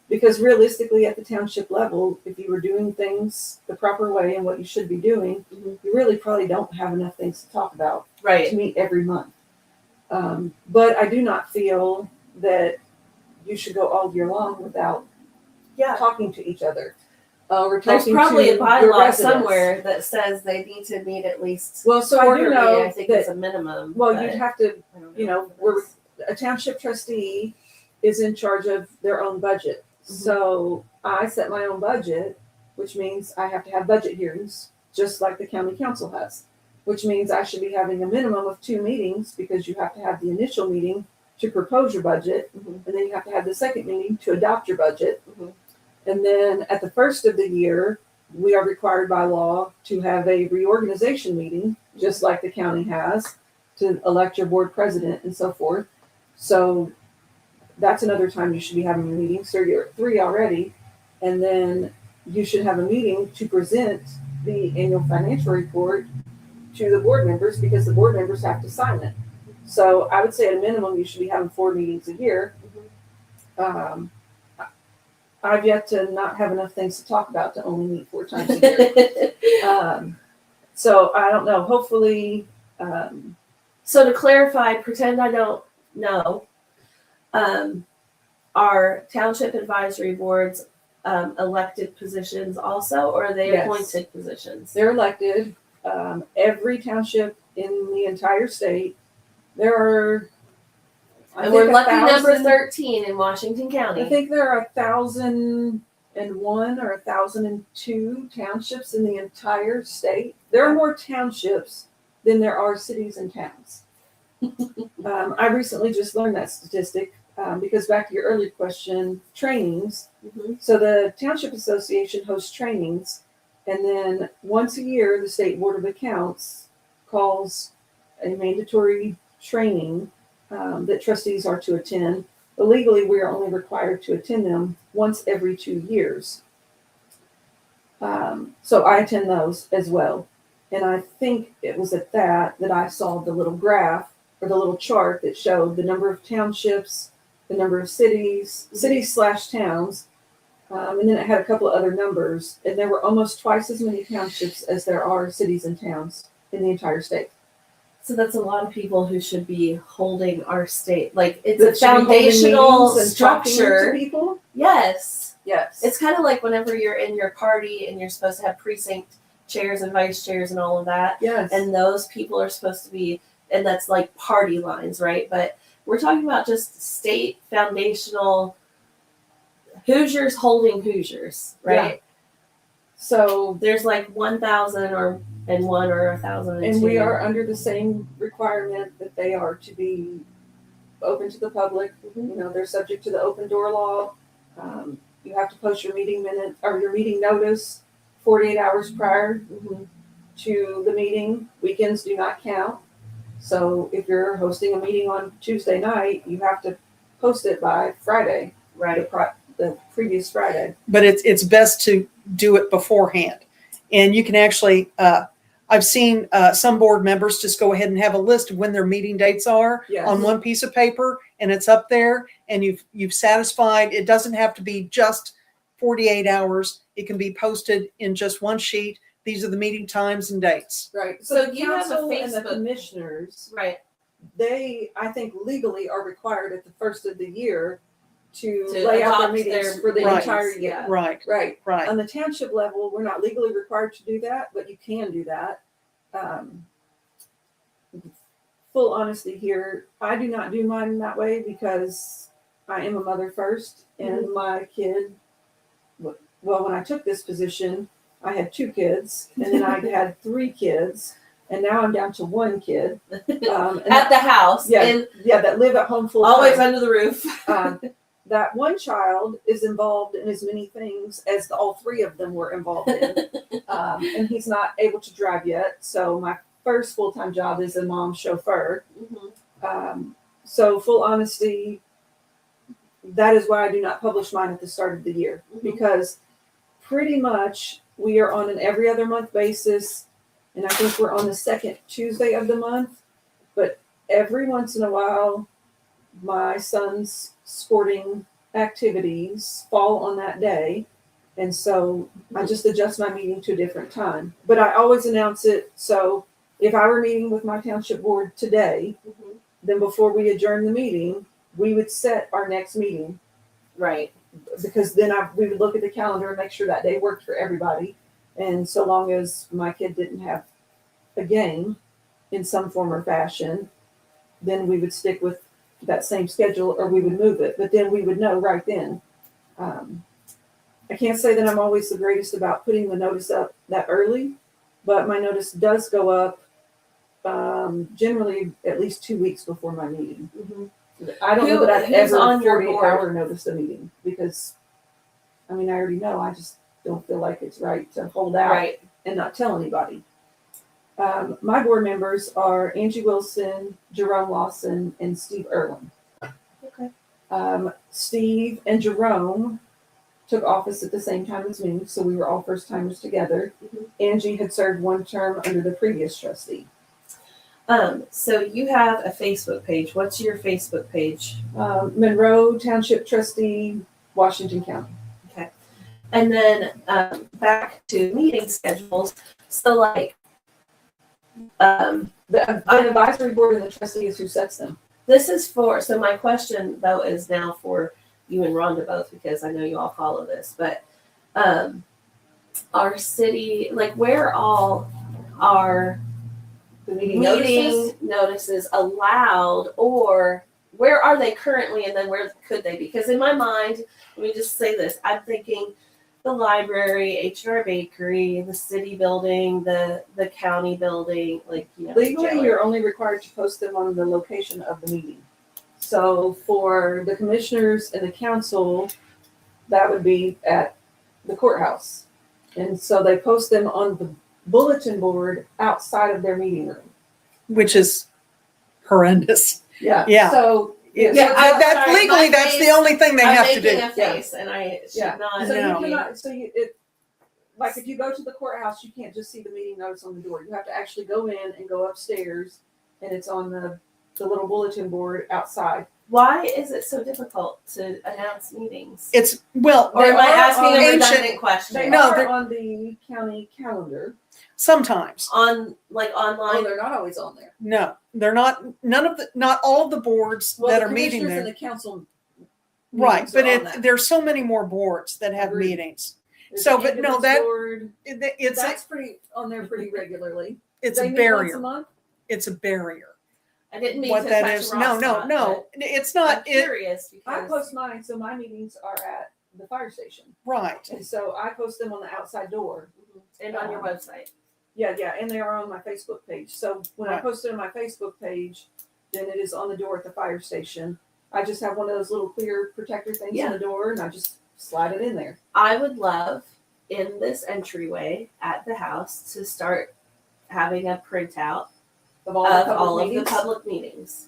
Because realistically, at the township level, if you were doing things the proper way and what you should be doing, you really probably don't have enough things to talk about to meet every month. But I do not feel that you should go all year long without talking to each other. We're There's talking probably a to your bylaw residents. somewhere that says they need to meet at least Well, so I do quarterly, know I think that, is a minimum. well, but you'd have to, I don't you know, if we're, that's- a township trustee is in charge of their own budget. So I set my own budget, which means I have to have budget hearings, just like the county council has, which means I should be having a minimum of 2 meetings because you have to have the initial meeting to propose your budget, Mhm. and then you have to have the second meeting to adopt your budget. Mhm. And then at the first of the year, we are required by law to have a reorganization meeting, just like the county has, to elect your board president and so forth. So that's another time you should be having a meeting. So you're at 3 already. And then you should have a meeting to present the annual financial report to the board members because the board members have to sign it. So I would say at a minimum, you should be having 4 meetings a year. Um, I've yet to not have enough things to talk about to only meet 4 times a year. So I don't know. Hopefully, So to clarify, pretend I don't know. Are township advisory boards elected positions also, or are they Yes. appointed positions? they're elected. Every township in the entire state. There are, And we're lucky number 1,000 13 in Washington County. I think there are 1,001 or 1,002 townships in the entire state. There are more townships than there are cities and towns. I recently just learned that statistic because back to your earlier question, trainings. Mhm. So the Township Association hosts trainings, and then once a year, the State Board of Accounts calls a mandatory training that trustees are to attend. But legally, we are only required to attend them once every 2 years. So I attend those as well. And I think it was at that I saw the little graph or the little chart that showed the number of townships, the number of cities / towns, and then it had a couple of other numbers. And there were almost twice as many townships as there are cities and towns in the entire state. So that's a lot of people who should be holding our state. Like it's That a should be holding foundational meetings and talking structure. to people. Yes. Yes. It's kind of like whenever you're in your party and you're supposed to have precinct chairs and vice chairs and all of that. yes. And those people are supposed to be, and that's like party lines, right? But we're talking about just state foundational Hoosiers holding Hoosiers, right? So, There's like 1,000 or 1,002. and we are under the same requirement that they are to be open to the public. Mhm. You know, they're subject to the open door law. You have to post your meeting minute or your meeting notice 48 hours prior Mhm. to the meeting. Weekends do not count. So if you're hosting a meeting on Tuesday night, you have to post it by Friday, Right. the previous Friday. But it's best to do it beforehand. And you can actually, I've seen some board members just go ahead and have a list of when their meeting dates are Yes. on one piece of paper, and it's up there, and you've satisfied. It doesn't have to be just 48 hours. It can be posted in just one sheet. These are the meeting times and dates. Right. So So the you have a council and the Facebook- commissioners, Right. they, I think legally are required at the first of the year to To lay out their adopt meetings their for the Right. entire year. Yeah. Right, Right. right. On the township level, we're not legally required to do that, but you can do that. Full honesty here, I do not do mine that way because I am a mother first, and my kid, well, when I took this position, I had 2 kids, and then I had 3 kids, and now I'm down to 1 kid. And At the house. yeah, And that live at home full always time. under the roof. That one child is involved in as many things as all 3 of them were involved in. And he's not able to drive yet. So my first full-time job is a mom chauffeur. Mhm. So full honesty, that is why I do not publish mine at the start of the year, Mhm. because pretty much we are on an every other month basis. And I think we're on the second Tuesday of the month, but every once in a while, my son's sporting activities fall on that day. And so I just adjust my meeting to a different time, but I always announce it. So if I were meeting with my township board today, Mhm. then before we adjourn the meeting, we would set our next meeting. Right. because then we would look at the calendar and make sure that day worked for everybody. And so long as my kid didn't have a game in some form or fashion, then we would stick with that same schedule, or we would move it. But then we would know right then. I can't say that I'm always the greatest about putting the notice up that early, but my notice does go up generally at least 2 weeks before my meeting. Mhm. I don't know that I've Who's ever on your 48-hour noticed a meeting, because I mean, I already know. I just don't feel like it's right to hold out Right. and not tell anybody. My board members are Angie Wilson, Jerome Lawson, and Steve Irwin. Okay. Steve and Jerome took office at the same time as me, so we were all first timers together. Mhm. Angie had served one term under the previous trustee. So you have a Facebook page. What's your Facebook page? Monroe Township Trustee, Washington County. Okay. And then back to meeting schedules. So like, The advisory board and the trustee is who sets them. this is for, so my question though is now for you and Rhonda both, because I know you all follow this, but our city, like where all are The meeting meeting notices. notices allowed, or where are they currently, and then where could they be? Because in my mind, let me just say this, I'm thinking the library, H&R Bakery, the city building, the county building, like, you know. Legally, jailer. you're only required to post them on the location of the meeting. So for the commissioners and the council, that would be at the courthouse. And so they post them on the bulletin board outside of their meeting room. which is horrendous. Yeah. Yeah. So, Yeah, I'm that's sorry, legally, my that's face- the only thing they I'm have to making do. a face, and I should Yeah. not. So No. you cannot, like if you go to the courthouse, you can't just see the meeting notice on the door. You have to actually go in and go upstairs, and it's on the little bulletin board outside. Why is it so difficult to announce meetings? It's, well, Or they am I are asking a ancient redundant question? They No, are they're- on the county calendar. sometimes. On like Oh, online. they're not always on there. No, they're not, not all of the boards Well, that the are meeting commissioners there. and the council. Right, meetings but are on that. there's so many more boards that have Agreed. meetings. There's so, the but no, ambulance that- board. It's That's pretty on there pretty regularly. it's They a meet once a barrier. month. It's a barrier. I didn't mean What to that touch is, a raw no, spot, it's but I'm not, it, curious I because post mine, so my meetings are at the fire station, right. and so I post them on the outside door. and on your website. Yeah, and they are on my Facebook page. So when I Right. post it on my Facebook page, then it is on the door at the fire station. I just have one of those little clear protector things Yeah. on the door, and I just slide it in there. I would love in this entryway at the house to start having a printout Of all of the public all of the meetings. public meetings.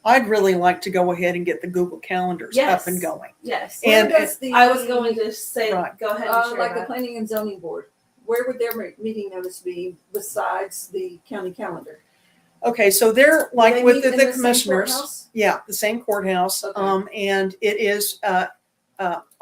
I'd really like to go ahead and get the Google calendars Yes. up and going. Yes. And- Where does the, I was going to say, Right. go ahead and share like the that. planning and zoning board, where would their meeting notice be besides the county calendar? Okay, so they're Do like they with meet the in same commissioners. courthouse? Yeah, the same courthouse. Okay. And it is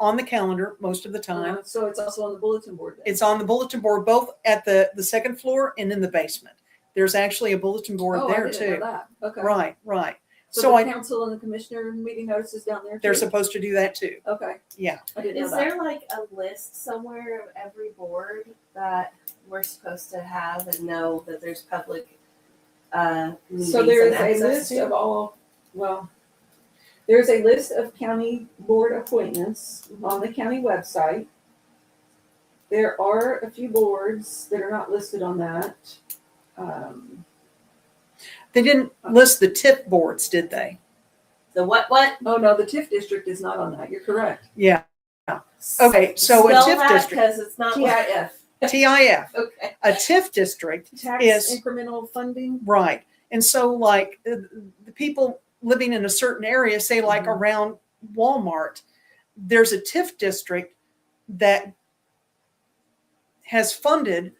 on the calendar most of the time. So it's also on the bulletin board then? It's on the bulletin board, both at the second floor and in the basement. There's actually a bulletin board Oh, there I didn't know too. that. Okay. Right. So So the council and the commissioner meeting notices down there too? they're supposed to do that too. Okay. Yeah. I didn't know Is that. there like a list somewhere of every board that we're supposed to have and know that there's public meetings So there is and a access list to? of all, well, there's a list of county board appointments on the county website. There are a few boards that are not listed on that. They didn't list the tip boards, did they? The what? Oh, no, the TIF district is not on that. You're correct. Yeah. Okay, so a Spell TIF that, district, because it's not TIF, TIF, okay. a TIF district, tax Is- incremental funding. right. And so like the people living in a certain area, say like Mhm. around Walmart, there's a TIF district that has funded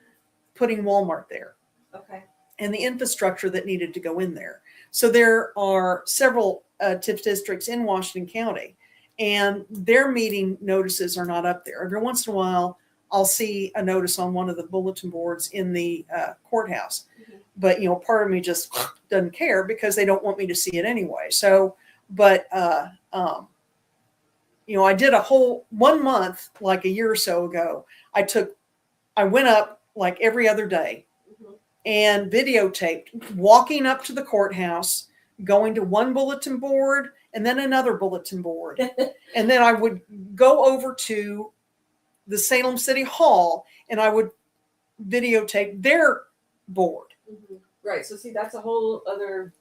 putting Walmart there Okay. and the infrastructure that needed to go in there. So there are several TIF districts in Washington County, and their meeting notices are not up there. Every once in a while, I'll see a notice on one of the bulletin boards in the courthouse. Mhm. But, part of me just doesn't care because they don't want me to see it anyway. So, but I did a whole 1 month, like a year or so ago. I went up like every other day Mhm. and videotaped walking up to the courthouse, going to one bulletin board and then another bulletin board. And then I would go over to the Salem City Hall and I would videotape their board. Mhm. Right. So see, that's a whole other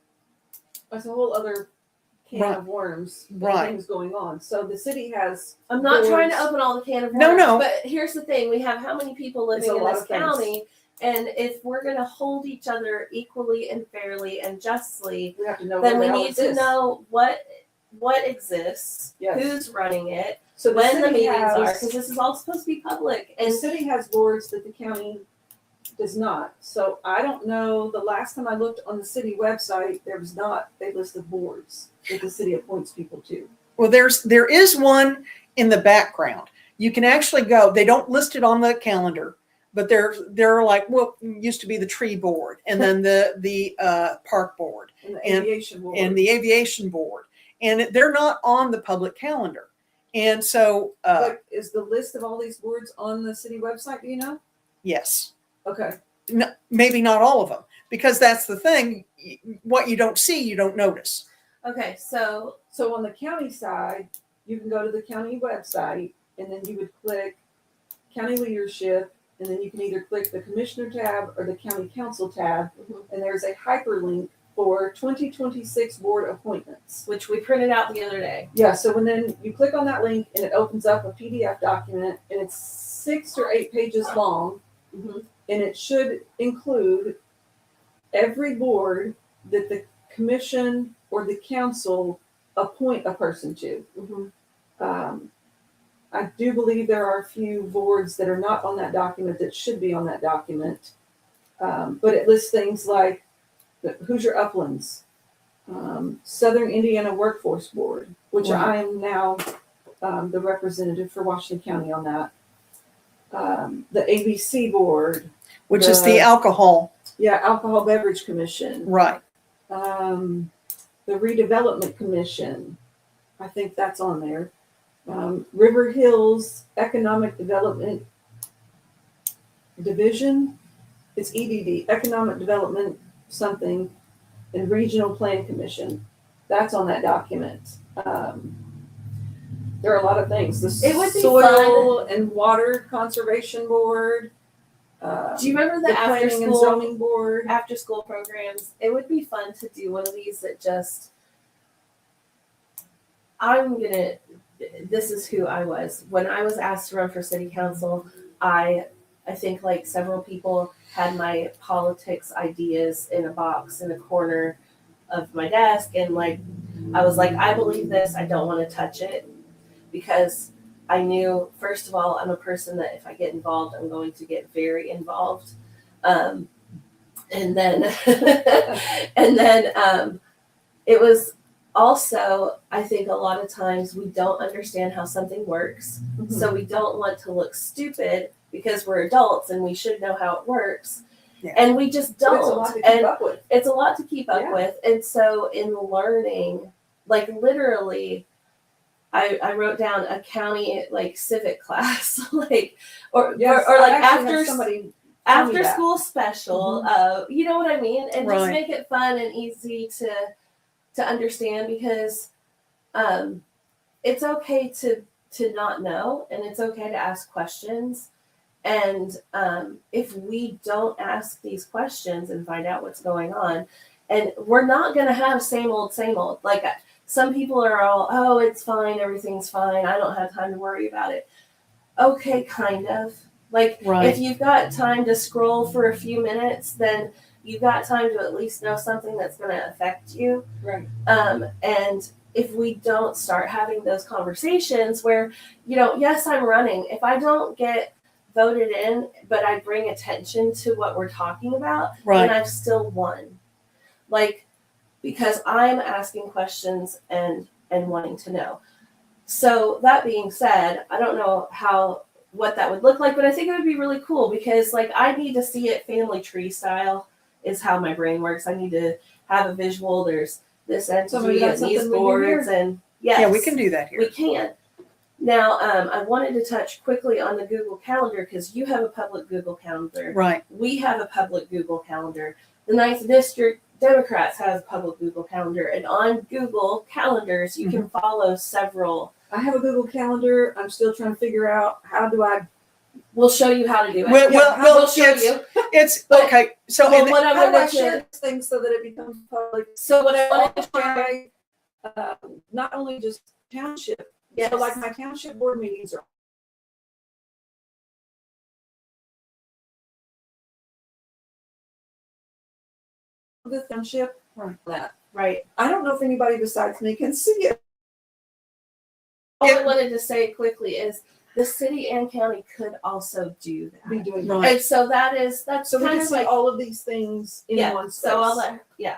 can Right. of worms of Right. things going on. So the city has. I'm not trying to boards. open all the can of worms. No. But here's the thing: we have how many people It's living a in lot this of things. county, and if we're going to hold each other equally and fairly and justly, We have to know. then we what need to know what exists, Yes. who's running it, So when the city meetings are, has- because this is all supposed to be public. The And city has boards that the county does not. So I don't know, the last time I looked on the city website, there was not a list of boards that the city appoints people to. Well, there is one in the background. You can actually go. They don't list it on the calendar, but they're like, well, used to be the tree board, and then the park board, And the And- aviation board. and the aviation board, and they're not on the public calendar. And so, But is the list of all these boards on the city website, do you know? yes, Okay. no, maybe not all of them, because that's the thing. What you don't see, you don't notice. okay, so So on the county side, you can go to the county website and then you would click county leadership, and then you can either click the commissioner tab or the county council tab, Mhm. and there's a hyperlink for 2026 board appointments. which we printed out the other day. Yeah, so when then you click on that link and it opens up a PDF document, and it's 6 or 8 pages long, Mhm. and it should include every board that the commission or the council appoint a person to. Mhm. I do believe there are a few boards that are not on that document that should be on that document. But it lists things like the Hoosier Uplands, Southern Indiana Workforce Board, which Right. I am now the representative for Washington County on that. The ABC Board, Which is the alcohol, yeah, Alcohol Beverage Commission, right? the Redevelopment Commission, I think that's on there. River Hills Economic Development Division, it's EDD, Economic Development something, and Regional Plan Commission. That's on that document. There are a lot of things. The It would be Soil and Water Conservation Board. Do you remember the the after Planning and school Zoning Board? programs? It would be fun to do one of these that just this is who I was. When I was asked to run for city council, I think like several people had my politics ideas in a box in a corner of my desk, and like I was like, I believe this, I don't want to touch it, because I knew, first of all, I'm a person that if I get involved, I'm going to get very involved. And then it was also, I think a lot of times we don't understand how something works. Mhm. So we don't want to look stupid because we're adults and we should know how it works. Yeah. And we just But don't. it's a lot to keep And up with. it's a lot to keep up Yeah. with. And so in learning, like literally, I wrote down a county like civic class, like or Yes, or like I actually had after somebody tell me after that. school special, you know what I mean? And just Right. make it fun and easy to understand, because it's okay to not know, and it's okay to ask questions. And if we don't ask these questions and find out what's going on, and we're not going to have same old. Like some people are all, oh, it's fine, everything's fine, I don't have time to worry about it. Okay, kind of. Like Right. if you've got time to scroll for a few minutes, then you've got time to at least know something that's going to affect you. Right. And if we don't start having those conversations where, yes, I'm running. If I don't get voted in, but I bring attention to what we're talking about, Right. then I've still won. Like, because I'm asking questions and wanting to know. So that being said, I don't know what that would look like, but I think it would be really cool, because like I need to see it family tree style is how my brain works. I need to have a visual. There's this maybe entity that's and these something we do boards, here. and yes, Yeah, we can do that here. We can. Now, I wanted to touch quickly on the Google Calendar because you have a public Google Calendar. Right. We have a public Google Calendar. The 9th District Democrats have a public Google Calendar. And on Google Calendars, you can follow several. I have a Google Calendar. I'm still trying to figure out how do I. We'll show you how to do it. We'll show you. It's But- okay. So Well, in what I How do I wanted share to, this thing so that it becomes public? so what I wanted to share, Not only just township, yes, so like my township board meetings are the township. Right. That right. I don't know if anybody besides me can see it. All I wanted to say quickly is the city and county could also do Be that. doing Right. And so that's So we kind can of see like, all of these things in yeah, one space. so all that, yeah.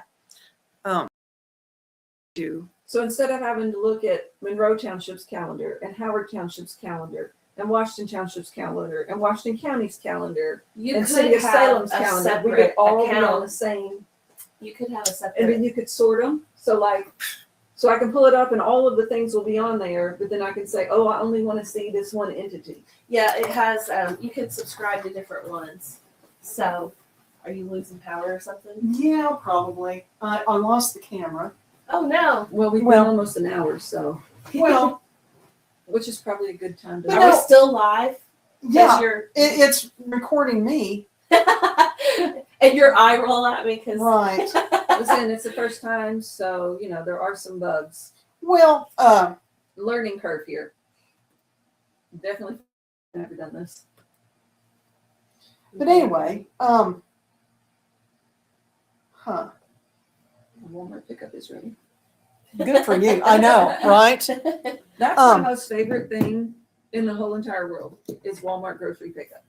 do So instead of having to look at Monroe Township's calendar and Howard Township's calendar and Washington Township's calendar and Washington County's calendar You and could City of have Salem's a calendar, we could separate all be on the account. same. You could have a And separate, then you could sort them. So like, so I can pull it up and all of the things will be on there, but then I can say, oh, I only want to see this one entity. yeah, it has, you can subscribe to different ones. So, are you losing power or something? Yeah, probably. I lost the camera. Oh, no. Well, we've Well- been almost an hour, so, Well, which is probably a good time to. You Are know- we still live? yeah, Is your, it's recording me. and your eye roll at me because Right. Listen, it's the first time, so, you know, there are some bugs. Well, Learning curve here. Definitely never done this. but anyway, Walmart pickup is ready. good for you. I know, right? That's my most favorite thing in the whole entire world is Walmart grocery pickup.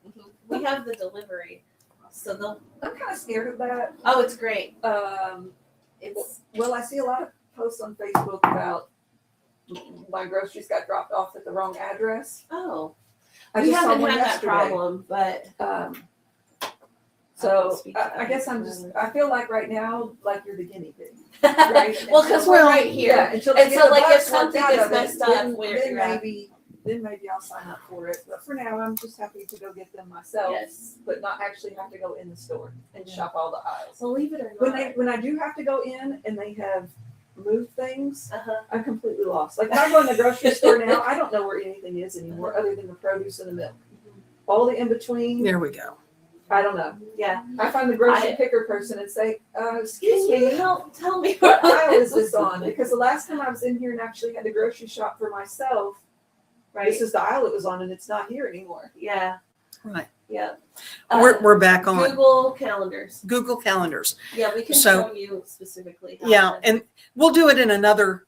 we have the delivery. So they'll, I'm kind of scared of that. oh, it's great. It's, Well, I see a lot of posts on Facebook about my groceries got dropped off at the wrong address. oh, I we just saw haven't one had that yesterday. problem, but So speak to I that guess one. I feel like right now, like you're the guinea pig. Right. well, because we're Well, right here. Yeah, until And they get so, the like, if bugs something worked out gets of it, messed up, then you're at. maybe I'll sign up for it. But for now, I'm just happy to go get them myself, Yes. but not actually have to go in the store and Yeah. shop all the aisles. Believe it or not. When I do have to go in and they have moved things, Uh-huh. I'm completely lost. Like if I go in the grocery store now, I don't know where anything is anymore other than the produce and the milk. All the in between, There we go. I don't know. Yeah. I find the grocery I- picker person and say, Can excuse you me, help tell me what aisle is this on? Because the last time I was in here and actually had to grocery shop for myself, Right. this is the aisle it was on and it's not here anymore. Yeah. Right. Yeah. We're back on Google calendars. Google calendars. Yeah, we can So- show you specifically. How Yeah, to- and we'll do it in another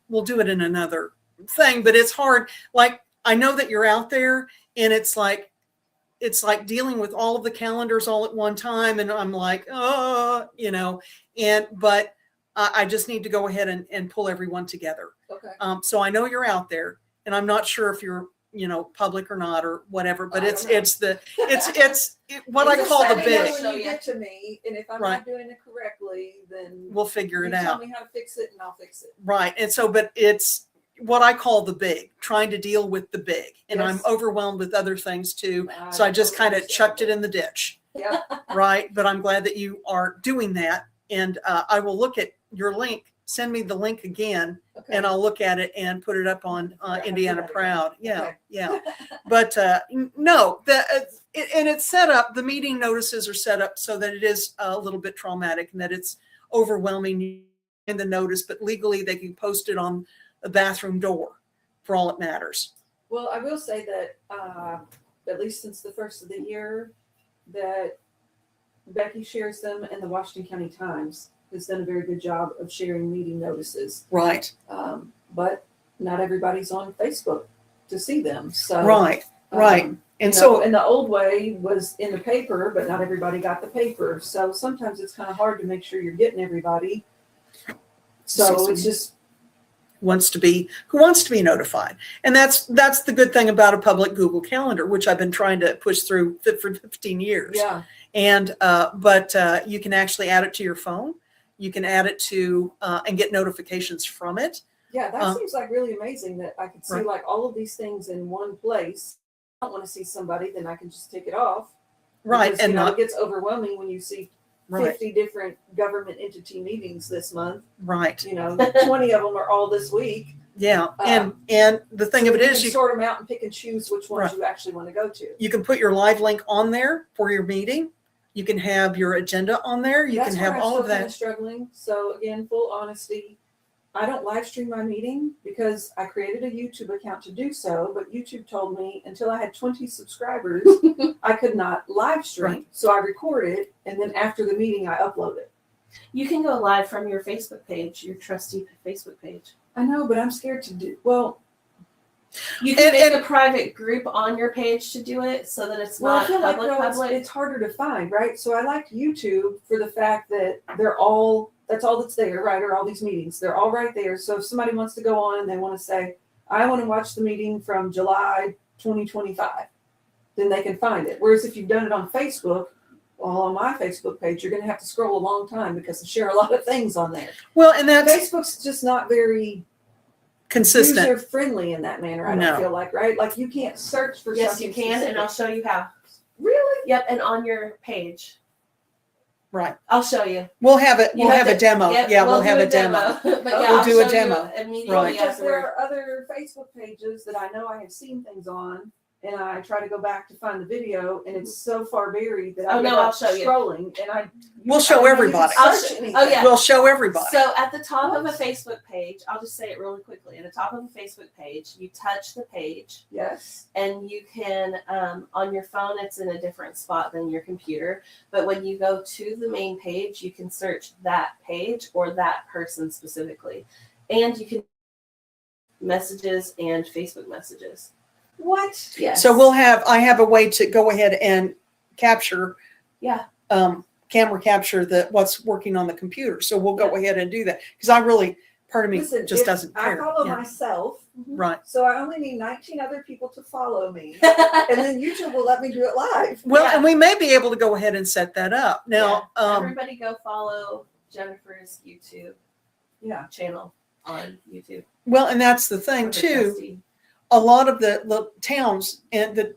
thing, but it's hard. Like I know that you're out there and it's like dealing with all of the calendars all at one time and I'm like, but I just need to go ahead and pull everyone together. Okay. So I know you're out there and I'm not sure if you're, public or not or whatever, but I it's don't know. what I It's a call the setting big. that- When you get to me, and if I'm Right. not doing it correctly, then We'll figure you it tell out. me how to fix it and I'll fix it. Right. And so, but it's what I call the big, trying to deal with the big. And I'm Yes. overwhelmed with other things too. So I just kind of chucked it in the ditch. Yeah. Right. But I'm glad that you are doing that. And I will look at your link. Send me the link again Okay. and I'll look at it and put it up on Yeah, Indiana I'll do that Proud. Yeah. Okay. Yeah. But no, and it's set up, the meeting notices are set up so that it is a little bit traumatic and that it's overwhelming in the notice, but legally they can post it on the bathroom door for all it matters. Well, I will say that at least since the first of the year, that Becky shares them and the Washington County Times has done a very good job of sharing meeting notices. Right. But not everybody's on Facebook to see them. So Right. Right. And so, and the old way was in the paper, but not everybody got the paper. So sometimes it's kind of hard to make sure you're getting everybody. So it's just who wants to be notified. And that's the good thing about a public Google Calendar, which I've been trying to push through for 15 years. yeah. And but you can actually add it to your phone. You can add it to and get notifications from it. Yeah, that Uh, seems like really amazing that I could see Right. like all of these things in one place. I don't want to see somebody, then I can just take it off. Right. Because, And it not, gets overwhelming when you see right, 50 different government entity meetings this month. right. 20 of them are all this week. Yeah. And the thing So of it you is, can you, sort them out and pick and choose which ones Right. you actually want to go to. you can put your live link on there for your meeting. You can have your agenda on there. You That's can where have I'm all still of kind of that. struggling. So again, full honesty, I don't live stream my meeting because I created a YouTube account to do so, but YouTube told me until I had 20 subscribers, I could not live stream. Right. So I record it, and then after the meeting, I upload it. You can go live from your Facebook page, your trusty Facebook page. I know, but I'm scared to do. Well, You can And- make a private group on your page to do it so that it's well, I not feel like public. it's harder to find, right? So I like YouTube for the fact that that's all that's there, right? Are all these meetings. They're all right there. So if somebody wants to go on and they want to say, I want to watch the meeting from July 2025, then they can find it. Whereas if you've done it on Facebook, well, on my Facebook page, you're going to have to scroll a long time because I share a lot of things on there. Well, and that's Facebook's just not very consistent. user friendly in that manner. I No. don't feel like, right? Like you can't search for Yes, something you can, specific. and I'll show you how. Really? Yep, and on your page, Right. I'll show you. We'll have it. You We'll have have a to- demo. Yep, Yeah, we'll do have a demo. But yeah, We'll I'll do a show demo. you immediately Right. Because there afterward. are other Facebook pages that I know I have seen things on, and I try to go back to find the video, and it's so far buried that I Oh, get no, I'll up show you. scrolling, and We'll show I don't even everybody. I'll search show- anything. oh, yeah. We'll show everybody. So at the top of a What? Facebook page, I'll just say it really quickly. At the top of a Facebook page, you touch the page, Yes. and you can on your phone it's in a different spot than your computer, but when you go to the main page you can search that page or that person specifically, and you can messages and Facebook messages. What? Yes. So I have a way to go ahead and capture, Yeah. camera capture what's working on the computer. So we'll go ahead and do that. Because I really, part of me Listen, just if doesn't I care. follow Yeah. myself, Right. so I only need 19 other people to follow me, and then YouTube will let me do it live. Well, Yeah. and we may be able to go ahead and set that up. Now, everybody go follow Jennifer's YouTube channel on YouTube. well, and that's the thing Or the too. Trusty. A lot of the towns and the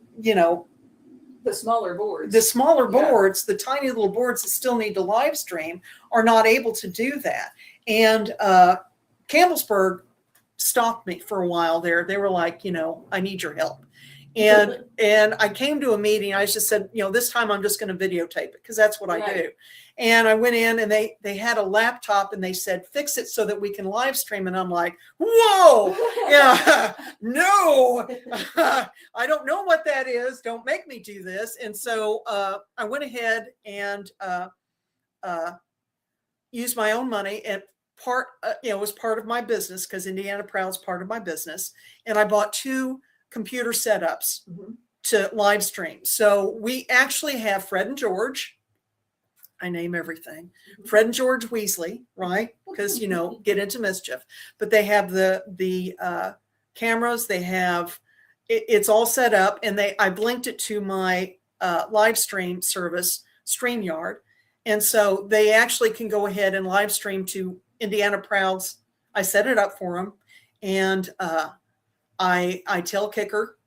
smaller boards. the smaller Yeah. boards, the tiny little boards that still need to live stream are not able to do that. And Campbellsburg stopped me for a while there. They were like, I need your help. And I came to a meeting. I just said, this time I'm just going to videotape it because that's what I Right. do. And I went in and they had a laptop and they said, fix it so that we can live stream. And I'm like, whoa, yeah, no, I don't know what that is. Don't make me do this. And so I went ahead and used my own money and it was part of my business because Indiana Proud's part of my business. And I bought 2 computer setups to live stream. So we actually have Fred and George. I name everything. Fred and George Weasley, right? Because, get into mischief. But they have the cameras. They have, it's all set up. And I linked it to my live stream service, StreamYard. And so they actually can go ahead and live stream to Indiana Proud's. I set it up for them. And I tell Kicker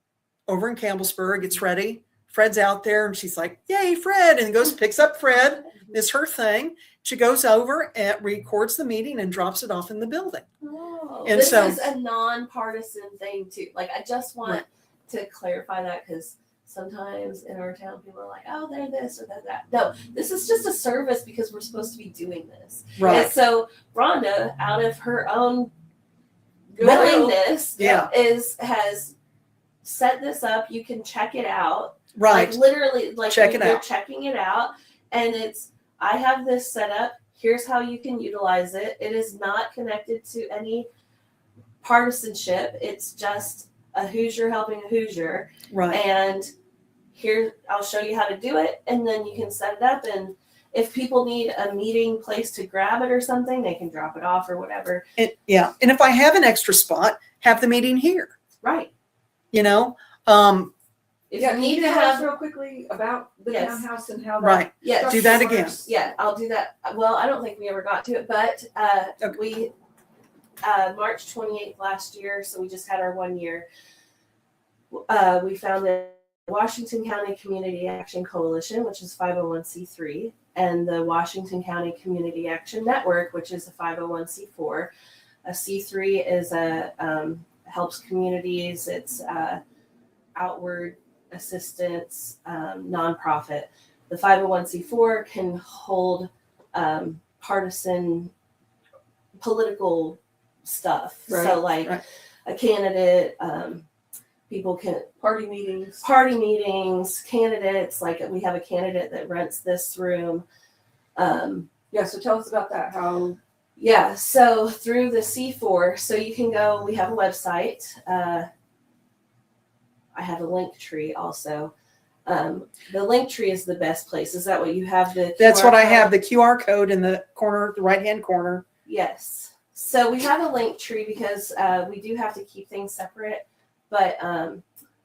over in Campbellsburg, it's ready. Fred's out there and she's like, yay, Fred. And goes, picks up Fred. It's her thing. She goes over and records the meeting and drops it off in the building. Oh, And this so- is a non-partisan thing too. Like, I just want to clarify that because sometimes in our town people are like, oh, they're this or they're that. No, this is just a service because we're supposed to be doing this. Right. And so Rhonda, out of her own Goodwill. willingness, Yeah. has set this up. You can check it out. Right. Like literally, like Check it you're out. checking it out, and I have this set up. Here's how you can utilize it. It is not connected to any partisanship. It's just a Hoosier helping a Hoosier. Right. And here, I'll show you how to do it, and then you can set it up. And if people need a meeting place to grab it or something, they can drop it off or whatever. And if I have an extra spot, have the meeting here, Right. If Yeah, you can need you to tell us have, real quickly about the Yes. townhouse and how that right. yes. Do that again. works? Yeah, I'll do that. Well, I don't think we ever got to it, but Okay. March 28th last year, so we just had our 1 year. We founded Washington County Community Action Coalition, which is 501c3, and the Washington County Community Action Network, which is a 501c4. A C3 is helps communities. It's outward assistance nonprofit. The 501c4 can hold partisan political stuff. Right, So like right. a candidate, people can Party meetings. candidates, like we have a candidate that rents this room. Yeah, so tell us about that. How? Yeah, so through the C4, so you can go, we have a website. I have a link tree also. The link tree is the best place. Is that what you have? That's QR what I code? have, the QR code in the corner, the right-hand corner. Yes. So we have a link tree because we do have to keep things separate. But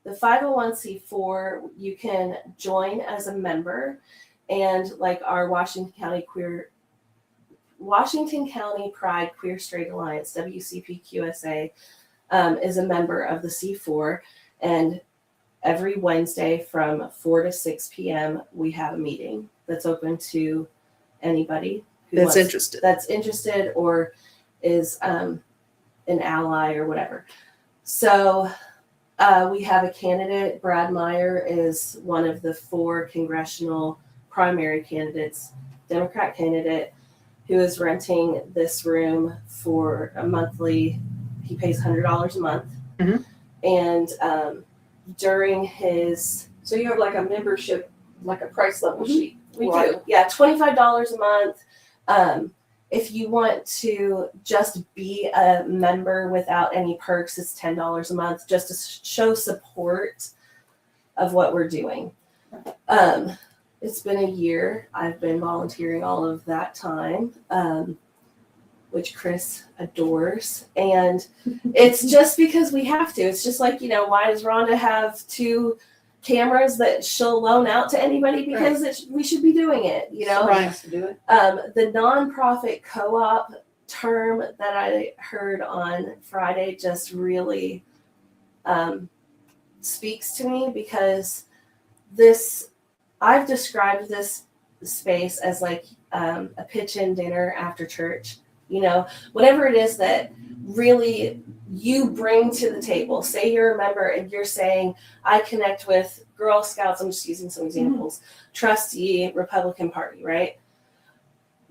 the 501c4, you can join as a member. And like our Washington County Pride Queer Straight Alliance, WCPQSA, is a member of the C4. And every Wednesday from 4 to 6 p.m., we have a meeting that's open to anybody That's interested. or is an ally or whatever. So we have a candidate. Brad Meyer is one of the 4 congressional primary candidates, Democrat candidate, who is renting this room for a monthly. He pays $100 a month. Mhm. And during his... So you have like a membership, like a price level sheet. We Right. do. Yeah, $25 a month. If you want to just be a member without any perks, it's $10 a month just to show support of what we're doing. It's been a year. I've been volunteering all of that time, which Chris adores. And it's just because we have to. It's just like, why does Rhonda have 2 cameras that she'll loan out to anybody? Because we should be doing it, Someone Right. has to do it. The nonprofit co-op term that I heard on Friday just really speaks to me, because I've described this space as like a pitch-in dinner after church. Whatever it is that really you bring to the table. Say you're a member and you're saying, I connect with Girl Scouts, I'm just using some examples, trustee, Republican Party, right?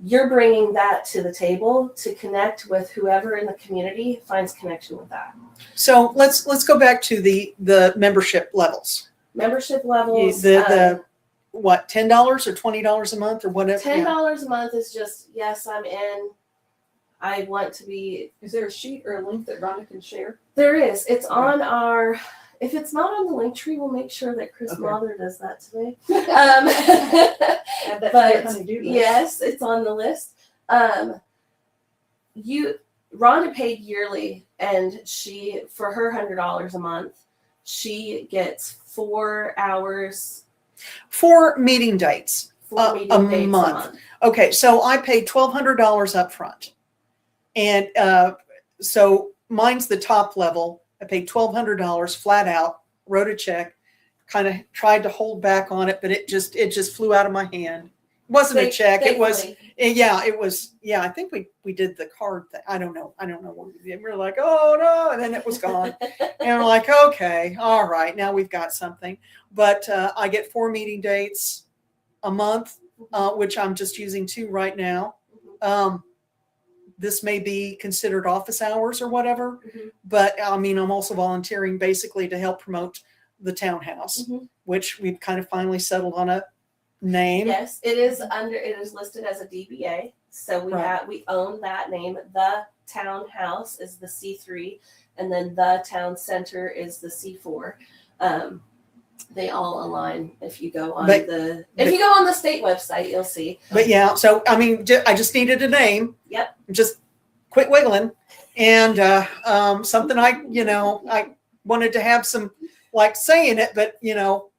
You're bringing that to the table to connect with whoever in the community finds connection with that. So let's go back to the membership levels. Membership levels. The what, $10 or $20 a month or whatever? $10 a month is just, yes, I'm in. I want to be. Is there a sheet or a link that Rhonda can share? There is. It's on our. If it's not on the link tree, we'll make sure that Chris Okay. Mather does that today. Add that to your honey-do list. Yes, it's on the list. Rhonda paid yearly, and she, for her $100 a month, she gets 4 hours. 4 meeting dates. 4 meeting a dates month. a month. Okay, so I paid $1,200 up front. And so mine's the top level. I paid $1,200 flat out, wrote a check, kind of tried to hold back on it, but it just flew out of my hand. It wasn't a check. It was, yeah, I think we did the card thing. I don't know what we did. We were like, oh no, and then it was gone. And we're like, okay, all right, now we've got something. But I get 4 meeting dates a month, which I'm just using 2 right now. This may be considered office hours or whatever, but I mean, I'm also volunteering basically to help promote the townhouse, which we've kind of finally settled on a name. Yes, it is listed as a DBA. So we own that name. The Townhouse is the C3, and then the Town Center is the C4. They all align. If you go on the state website, you'll see. But yeah, so I mean, I just needed a name. Yep. Just quit wiggling, and something I wanted to have some like saying it, but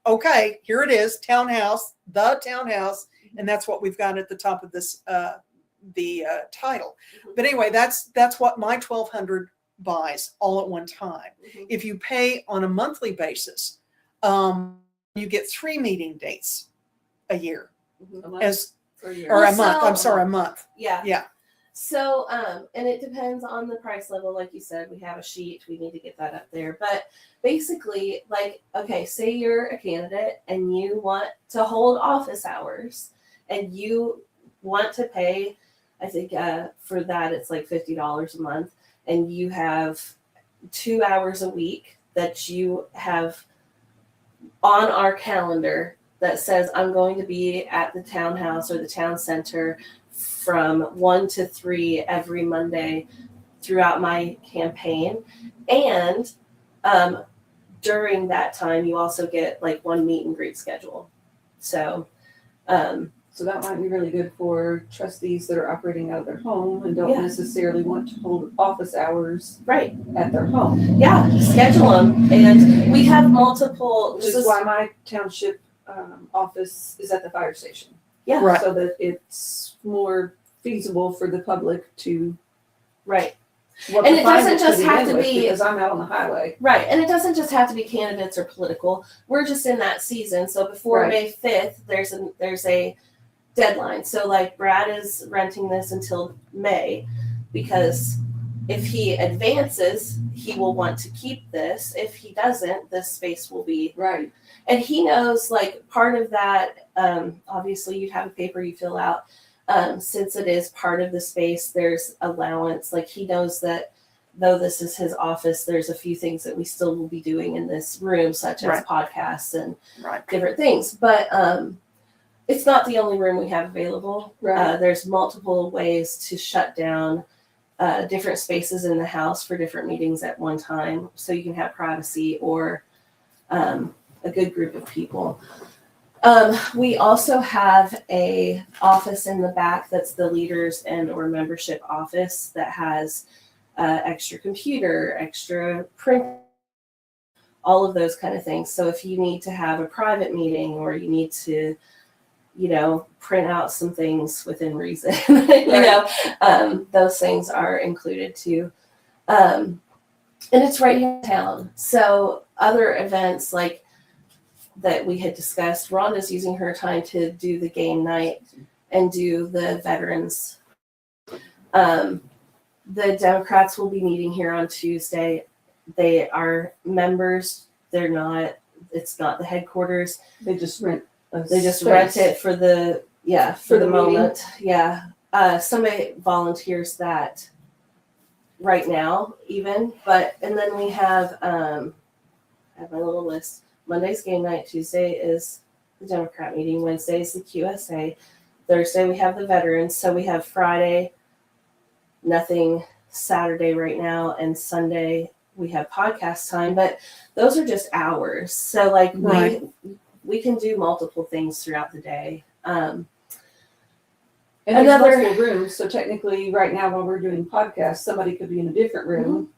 okay, here it is, Townhouse, the Townhouse, and that's what we've got at the top of this the title. Mhm. But anyway, that's what my 1,200 buys all at one time. Mhm. If you pay on a monthly basis, you get 3 meeting dates a year, Mhm. A month as or a year? or Well, a month. so- I'm sorry, a month. Yeah. Yeah. So, and it depends on the price level. Like you said, we have a sheet. We need to get that up there. But basically, like, okay, say you're a candidate and you want to hold office hours and you want to pay, I think for that it's like $50 a month, and you have 2 hours a week that you have on our calendar that says I'm going to be at the townhouse or the town center from 1 to 3 every Monday throughout my campaign. And during that time, you also get like 1 meet and greet schedule. So, So that might be really good for trustees that are operating out of their home and don't Yeah. necessarily want to hold office hours right. at their home. Yeah, schedule them. And we have multiple. Which is why my township office is at the fire station. Yeah. Right. So that it's more feasible for the public to. Right. what And the it fine doesn't is just to have begin to with, be- because I'm out on the highway. Right. And it doesn't just have to be candidates or political. We're just in that season. So before Right. May 5th, there's a deadline. So like Brad is renting this until May, because if he advances, he will want to keep this. If he doesn't, this space will be. Right. And he knows, like, part of that, obviously you'd have a paper you fill out. Since it is part of the space, there's allowance. Like, he knows that though this is his office, there's a few things that we still will be doing in this room, such as Right. podcasts and Right. different things. But it's not the only room we have available. Right. There's multiple ways to shut down different spaces in the house for different meetings at one time, so you can have privacy or a good group of people. We also have a office in the back that's the leaders and or membership office that has extra computer, extra print, all of those kind of things. So if you need to have a private meeting or you need to, print out some things within reason, those things are included too. And it's right here in town. So other events like that we had discussed, Rhonda's using her time to do the game night and do the veterans. The Democrats will be meeting here on Tuesday. They are members. It's not the headquarters. They just rent. They just rent it for the meeting. moment. Yeah. Somebody volunteers that right now even, and then we have, I have my little list. Monday's game night. Tuesday is the Democrat meeting. Wednesday is the QSA. Thursday we have the veterans. So we have Friday, nothing. Saturday right now, and Sunday we have podcast time, but those are just hours. So like Right. we can do multiple things throughout the day. And Another- there's multiple rooms, so technically right now while we're doing podcasts, somebody could be in a different room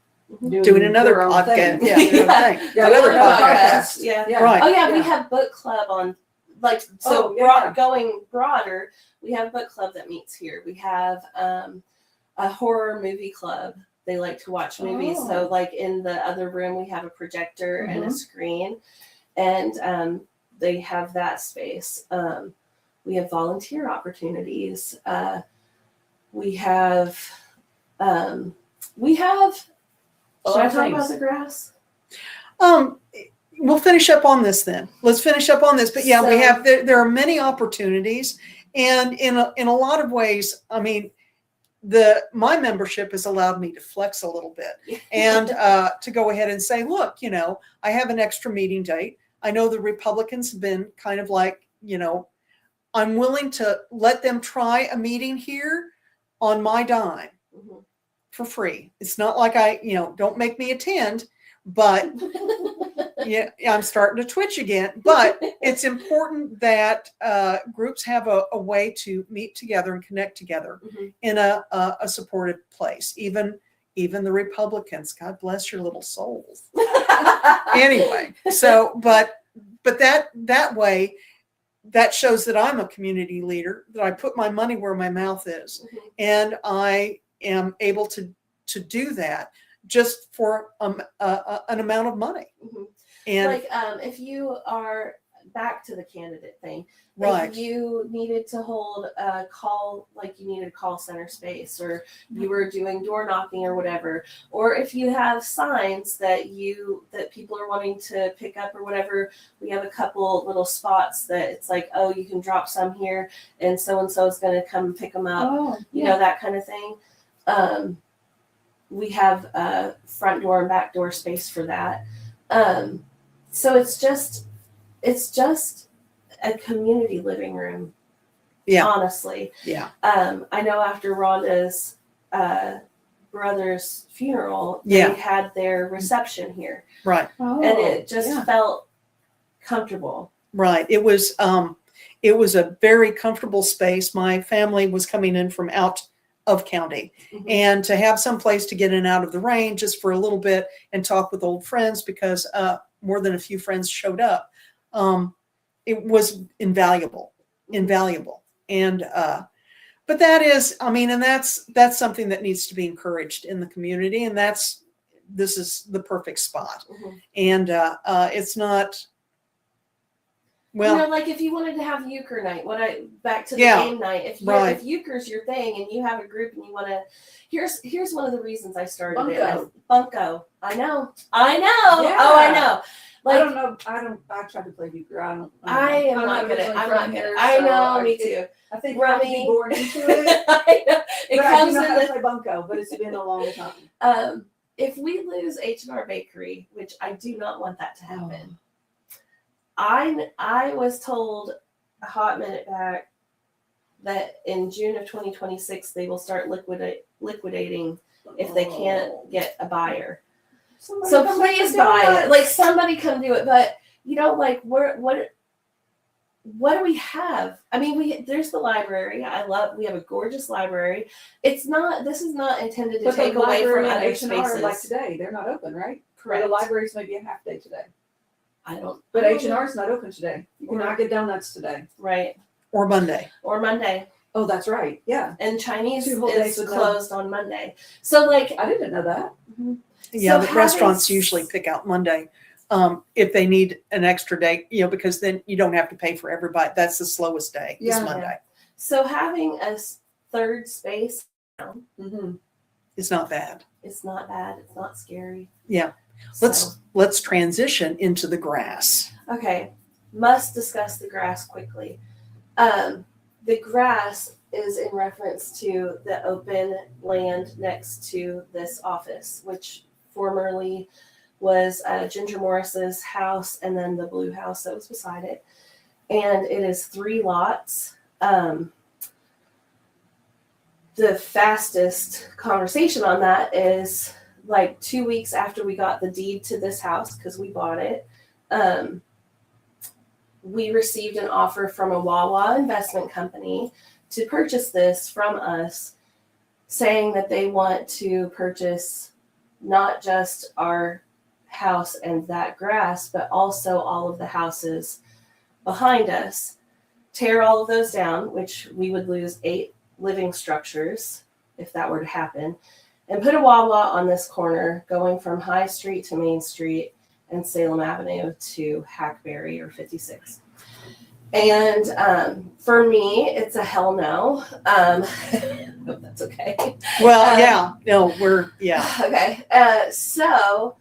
Doing another their own podcast. thing. Yeah. doing a thing. Yeah, Another we're Another doing podcast. Yeah. Yeah. Right. Oh yeah, we Yeah. have book club on, like, Oh, so yeah. going broader, we have book club that meets here. We have a horror movie club. They like to watch movies. Oh. So like in the other room, we have a projector and a Mhm. screen, and they have that space. We have volunteer opportunities. We have. Should I talk about the grass? We'll finish up on this then. Let's finish up on this. But yeah, we So- have there are many opportunities, and in a lot of ways, I mean, my membership has allowed me to flex a little bit and to go ahead and say, look, I have an extra meeting date. I know the Republicans have been kind of like, I'm willing to let them try a meeting here on my dime Mhm. for free. It's not like don't make me attend, but yeah, I'm starting to twitch again. But it's important that groups have a way to meet together and connect together Mhm. in a supportive place. Even the Republicans, God bless your little souls. Anyway, so but that way, that shows that I'm a community leader, that I put my money where my mouth is. Mhm. And I am able to do that just for an amount of money. Mhm. And Like, if you are back to the candidate thing, right. if you needed to hold a call, like you needed a call center space, or you were doing door knocking or whatever, or if you have signs that people are wanting to pick up or whatever, we have a couple little spots that it's like, oh, you can drop some here, and so is going to come pick them up. Oh, You know, that kind of thing. We have a front door and back door space for that. So it's just a community living room. Yeah. Honestly. Yeah. I know after Rhonda's brother's funeral, they Yeah. had their reception here. Right. Oh, And it just yeah. felt comfortable. Right. It was a very comfortable space. My family was coming in from out of county, Mhm. and to have some place to get in and out of the rain just for a little bit and talk with old friends, because more than a few friends showed up. It was invaluable. And but that is, I mean, and that's something that needs to be encouraged in the community, and this is the perfect spot. Mhm. And it's not, well, You know, like if you wanted to have euchre night, back to the Yeah, game night. If right. if euchre's your thing and you have a group and you want to, here's one of the reasons I started Bunko. it. Bunko. I know. Yeah. Oh, I know. I Like don't know. I tried to play euchre. I don't. I am I'm not good at. originally I'm from not good. here, I so know. Me too. I think you have to be Rummy. born into it. I know. It But I do comes know in how to the. play bunko, but it's been a long time. If we lose H&R Bakery, which I do not want that to happen, I was told a hot minute back that in June of 2026 they will start liquidating if they can't get a buyer. Somebody So come please back and do buy it. it. Like somebody come do it. But you know, like what do we have? I mean, there's the library. We have a gorgeous library. This is not intended to But take the away from library and other H&R, spaces. like today, they're not open, right? Correct. Or the library's maybe a half day today. But I don't H&R is not open today. You cannot get donuts today. Right. or Monday. Or Monday. Oh, that's right. Yeah. And Chinese 2 whole is days with no- closed on Monday. So like I didn't know that. Yeah, So the restaurants having- usually pick out Monday if they need an extra day, because then you don't have to pay for everybody. That's the slowest day. Is Yeah. Monday. So having a third space Mm-hmm. It's not bad. it's not bad. It's not scary. Yeah. So, Let's transition into the grass. okay. Must discuss the grass quickly. The grass is in reference to the open land next to this office, which formerly was Ginger Morris's house and then the blue house that was beside it. And it is 3 lots. The fastest conversation on that is like 2 weeks after we got the deed to this house, because we bought it. We received an offer from a Wawa investment company to purchase this from us, saying that they want to purchase not just our house and that grass, but also all of the houses behind us, tear all of those down, which we would lose 8 living structures if that were to happen, and put a Wawa on this corner going from High Street to Main Street and Salem Avenue to Hackberry or 56. And for me, it's a hell no. Hope that's okay. Well, yeah, no, yeah. Okay. So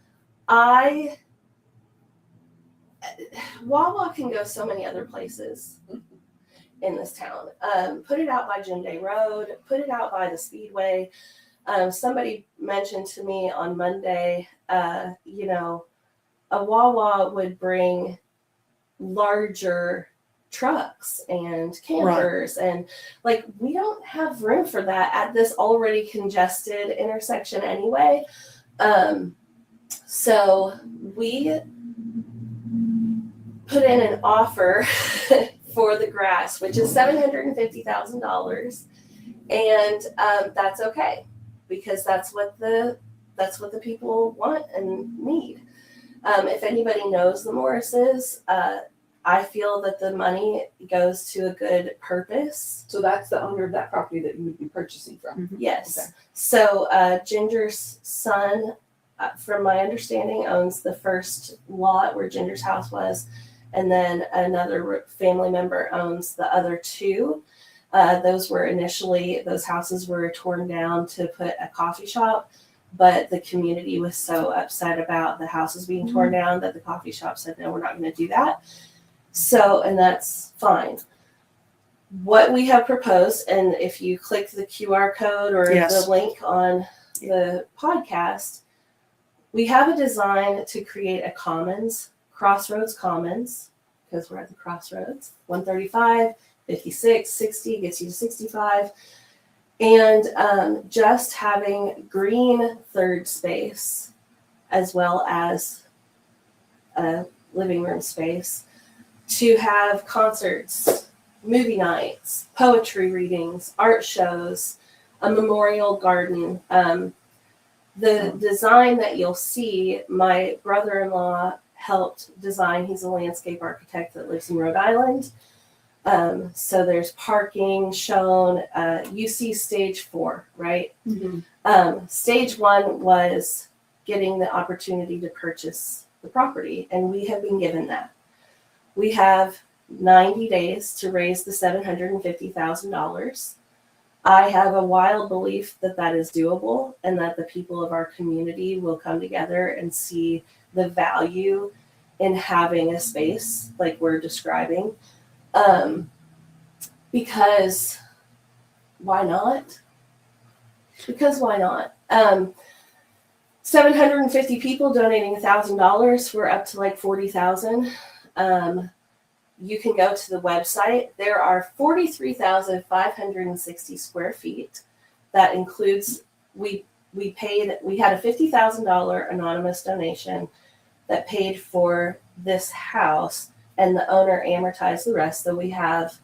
Wawa can go so many other places in this town. Put it out by Jim Day Road, put it out by the Speedway. Somebody mentioned to me on Monday, a Wawa would bring larger trucks and campers, and like we don't have room for that at this already congested intersection anyway. So we put in an offer for the grass, which is $750,000, and that's okay because that's what the people want and need. If anybody knows the Morrises, I feel that the money goes to a good purpose. So that's the owner of that property that you would be purchasing from. Yes. Okay. So Ginger's son, from my understanding, owns the first lot where Ginger's house was, and then another family member owns the other two. Those houses were torn down to put a coffee shop, but the community was so upset about the houses being torn down that the coffee shop said, no, we're not going to do that. So, and that's fine. What we have proposed, and if you click the QR code or Yes. the link on the podcast, we have a design to create a crossroads commons, because we're at the crossroads, 135, 56, 60 gets you to 65. And just having green third space as well as a living room space to have concerts, movie nights, poetry readings, art shows, a memorial garden. The design that you'll see, my brother-in-law helped design. He's a landscape architect that lives in Rhode Island. So there's parking shown. You see stage 4, right? Stage 1 was getting the opportunity to purchase the property, and we have been given that. We have 90 days to raise the $750,000. I have a wild belief that that is doable and that the people of our community will come together and see the value in having a space like we're describing. Because why not? Because why not? 750 people donating $1,000. We're up to like 40,000. You can go to the website. There are 43,560 square feet. That includes, we had a $50,000 anonymous donation that paid for this house, and the owner amortized the rest. So we have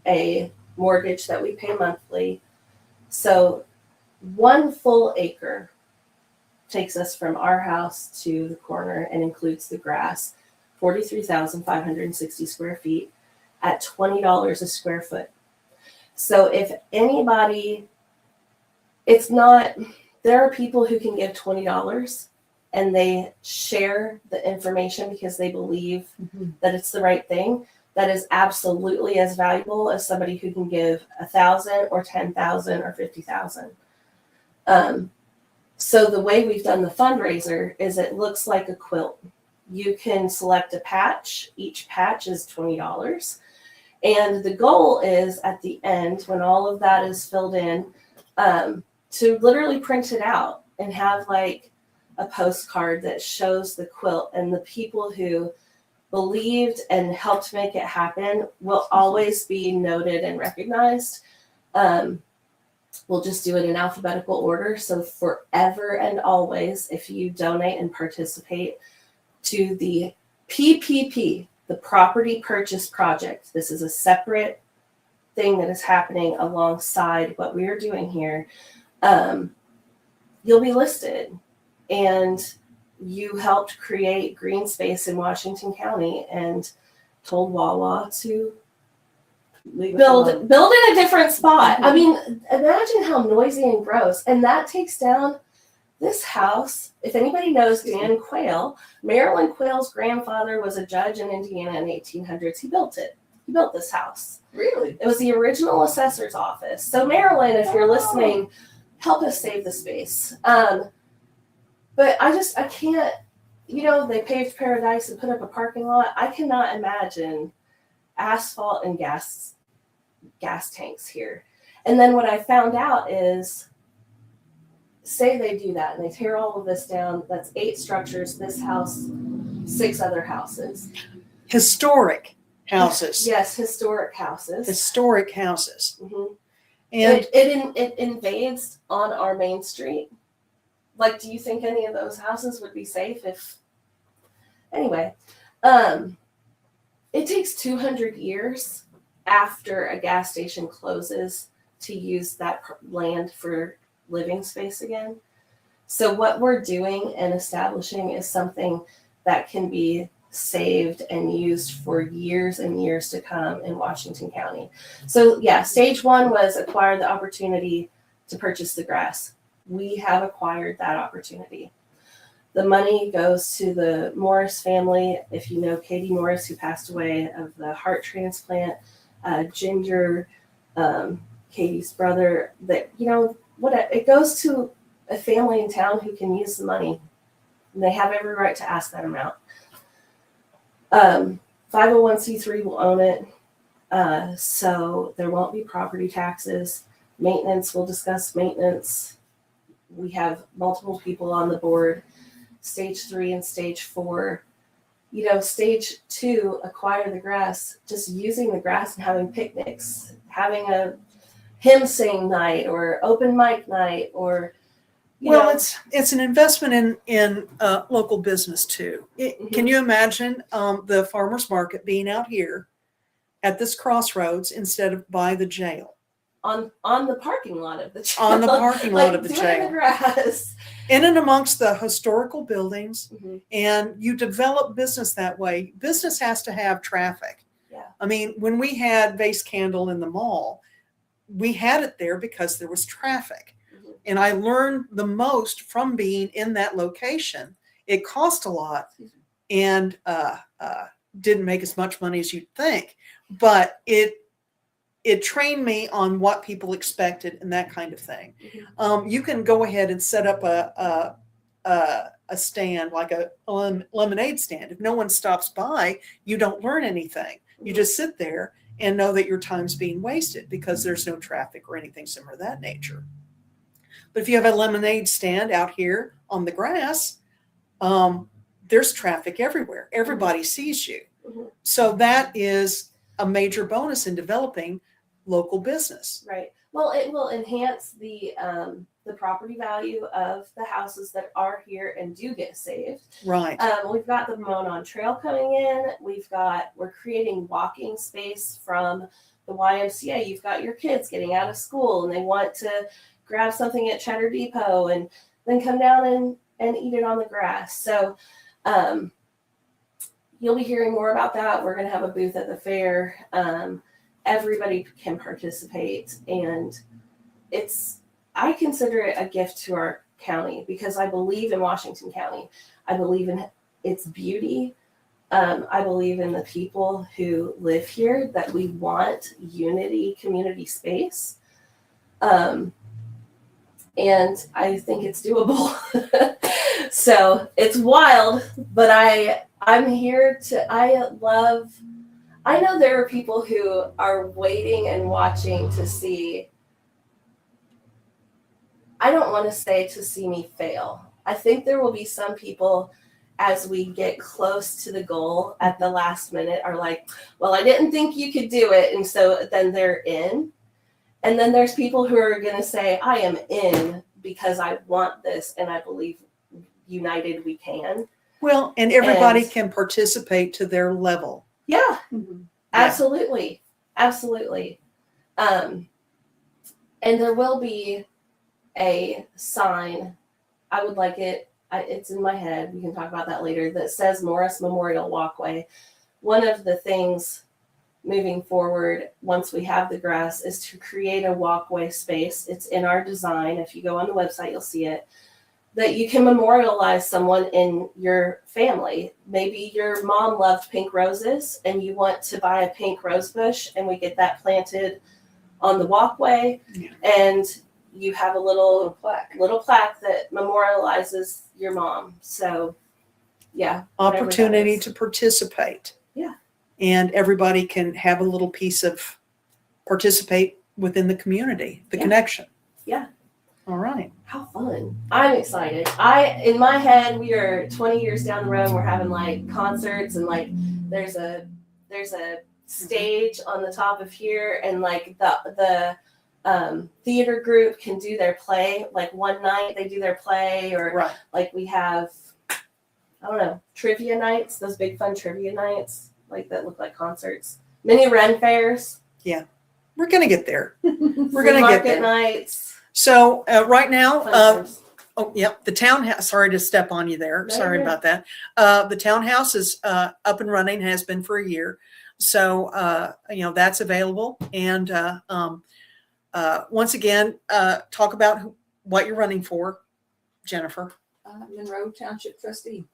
a mortgage that we pay monthly. So 1 full acre takes us from our house to the corner and includes the grass. 43,560 square feet at $20 a square foot. So if anybody, there are people who can give $20 and they share the information because they believe that it's the right thing. That is absolutely as valuable as somebody who can give 1,000 or 10,000 or 50,000. So the way we've done the fundraiser is it looks like a quilt. You can select a patch. Each patch is $20. And the goal is at the end, when all of that is filled in, to literally print it out and have like a postcard that shows the quilt, and the people who believed and helped make it happen will always be noted and recognized. We'll just do it in alphabetical order. So forever and always, if you donate and participate to the PPP, the Property Purchase Project, this is a separate thing that is happening alongside what we are doing here. You'll be listed, and you helped create green space in Washington County and told Wawa to build in a different spot. I mean, imagine how noisy and gross. And that takes down this house. If anybody knows Dan Quayle, Marilyn Quayle's grandfather was a judge in Indiana in the 1800s. He built it. He built this house. Really? It was the original assessor's office. So Marilyn, if you're listening, help us save the space. But I can't, they paved paradise and put up a parking lot. I cannot imagine asphalt and gas tanks here. And then what I found out is, say they do that and they tear all of this down, that's 8 structures, this house, 6 other houses. Historic houses. Yes, historic houses. Historic houses. Mm-hmm. And it invades on our main street. Like, do you think any of those houses would be safe if... Anyway, it takes 200 years after a gas station closes to use that land for living space again. So what we're doing and establishing is something that can be saved and used for years and years to come in Washington County. So yeah, stage one was acquire the opportunity to purchase the grass. We have acquired that opportunity. The money goes to the Morris family. If you know Katie Morris, who passed away of the heart transplant, Ginger, Katie's brother, that, you know, it goes to a family in town who can use the money. And they have every right to ask that amount. 501c3 will own it. So there won't be property taxes. Maintenance, we'll discuss maintenance. We have multiple people on the board. Stage 3 and stage 4. You know, stage 2, acquire the grass, just using the grass and having picnics, having a hymn sing night or open mic night, or Well, it's an investment in local business too. Can you imagine the farmers market being out here at this crossroads instead of by the jail? On the parking lot of the jail. On the parking lot of the doing jail. The grass. In and amongst the historical buildings, Mm-hmm. and you develop business that way. Business has to have traffic. Yeah. I mean, when we had Vase Candle in the mall, we had it there because there was traffic. Mm-hmm. And I learned the most from being in that location. It cost a lot and didn't make as much money as you'd think, but it trained me on what people expected and that kind of thing. Mm-hmm. You can go ahead and set up a stand, like a lemonade stand. If no one stops by, you don't learn anything. You just sit there and know that your time's being wasted because there's no traffic or anything similar to that nature. But if you have a lemonade stand out here on the grass, there's traffic everywhere. Everybody sees you. Mm-hmm. So that is a major bonus in developing local business. Right. Well, it will enhance the property value of the houses that are here and do get saved. Right. We've got the Monon Trail coming in. We're creating walking space from the YMCA. You've got your kids getting out of school and they want to grab something at Cheddar Depot and then come down and eat it on the grass. So you'll be hearing more about that. We're going to have a booth at the fair. Everybody can participate, and I consider it a gift to our county because I believe in Washington County. I believe in its beauty. I believe in the people who live here, that we want unity, community space. And I think it's doable. So it's wild, but I'm here I know there are people who are waiting and watching to see, I don't want to say to see me fail. I think there will be some people as we get close to the goal at the last minute are like, well, I didn't think you could do it. And so then they're in. And then there's people who are going to say, I am in because I want this and I believe united we can. Well, and everybody can participate to their level. Yeah, Mm-hmm. absolutely. Absolutely. And there will be a sign. I would like it. It's in my head. We can talk about that later. That says Morris Memorial Walkway. One of the things moving forward, once we have the grass, is to create a walkway space. It's in our design. If you go on the website, you'll see it. That you can memorialize someone in your family. Maybe your mom loved pink roses and you want to buy a pink rose bush, and we get that planted on the walkway. Yeah. And you have a little plaque that memorializes your mom. So yeah. Opportunity to participate. Yeah. And everybody can have a little piece of participate within the community, the connection. Yeah. All right. How fun. I'm excited. In my head, we are 20 years down the road. We're having like concerts and like there's a stage on the top of here, and like the theater group can do their play. Like one night they do their play, or like we have, I don't know, trivia nights, those big fun trivia nights, like that look like concerts. Mini Ren fairs. Yeah. We're going to get there. We're going to get there. Nights. So right now, Oh, yep. The townhouse. Sorry to step on you there. No, Sorry you're about that. The townhouse is up and running. Has been for a year. So that's available. And once again, talk about what you're running for, Jennifer, Monroe Township trustee.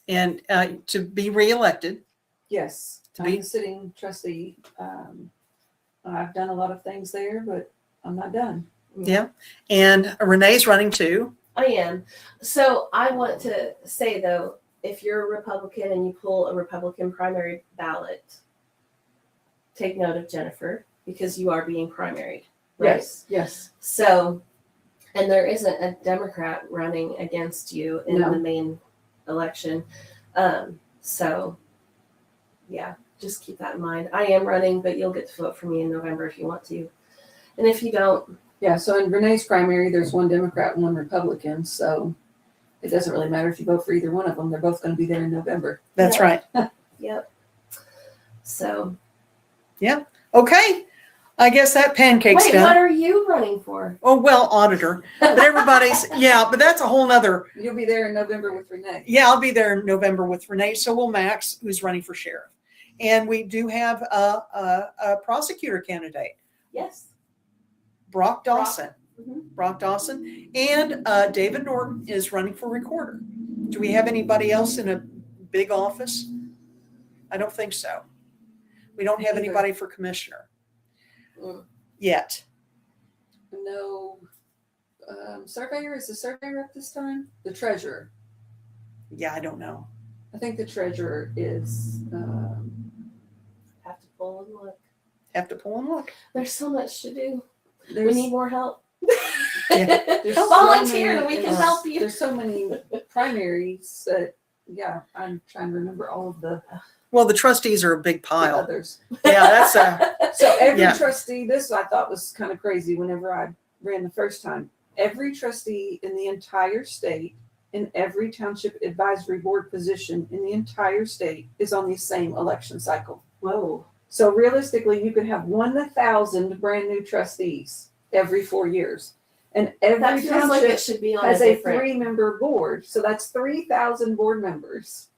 and to be reelected. Yes, To I'm be- the sitting trustee. I've done a lot of things there, but I'm not done. Yeah. And Renee's running too. I am. So I want to say though, if you're a Republican and you pull a Republican primary ballot, take note of Jennifer because you are being primaried. Right? Yes, yes. So, and there isn't a Democrat running against you in No. the main election. So, yeah, just keep that in mind. I am running, but you'll get to vote for me in November if you want to. And if you don't, Yeah, so in Renee's primary, there's one Democrat and one Republican, so it doesn't really matter if you vote for either one of them. They're both going to be there in November. That's Yeah. right. yep. So, Okay. I guess that pancake's wait, done. what are you running for? Oh, well, auditor. But everybody's, but that's a whole nother. You'll be there in November with Renee. Yeah, I'll be there in November with Renee. So will Max, who's running for sheriff. And we do have a prosecutor candidate, Yes. Brock Dawson. Mhm. Brock Dawson. And David Norton is running for recorder. Do we have anybody else in a big office? I don't think so. We don't have Neither. anybody for commissioner Mm. yet. No, surveyor, is the surveyor up this time? The treasurer. Yeah, I don't know. I think the treasurer is, Have to pull and look. Have to pull and look. There's so much to do. We there's, need more help. Yeah. there's so Volunteer many- and we can there's- help you. There's so many primaries that, yeah, I'm trying to remember all of the Well, the trustees are a big pile. others. Yeah, that's So every Yeah. trustee, this I thought was kind of crazy whenever I ran the first time. Every trustee in the entire state, in every township advisory board position in the entire state is on the same election cycle. Whoa. So realistically, you could have 1,000 brand new trustees every 4 years. And every That feels like township it should be on has a a different. 3-member board. So that's 3,000 board members.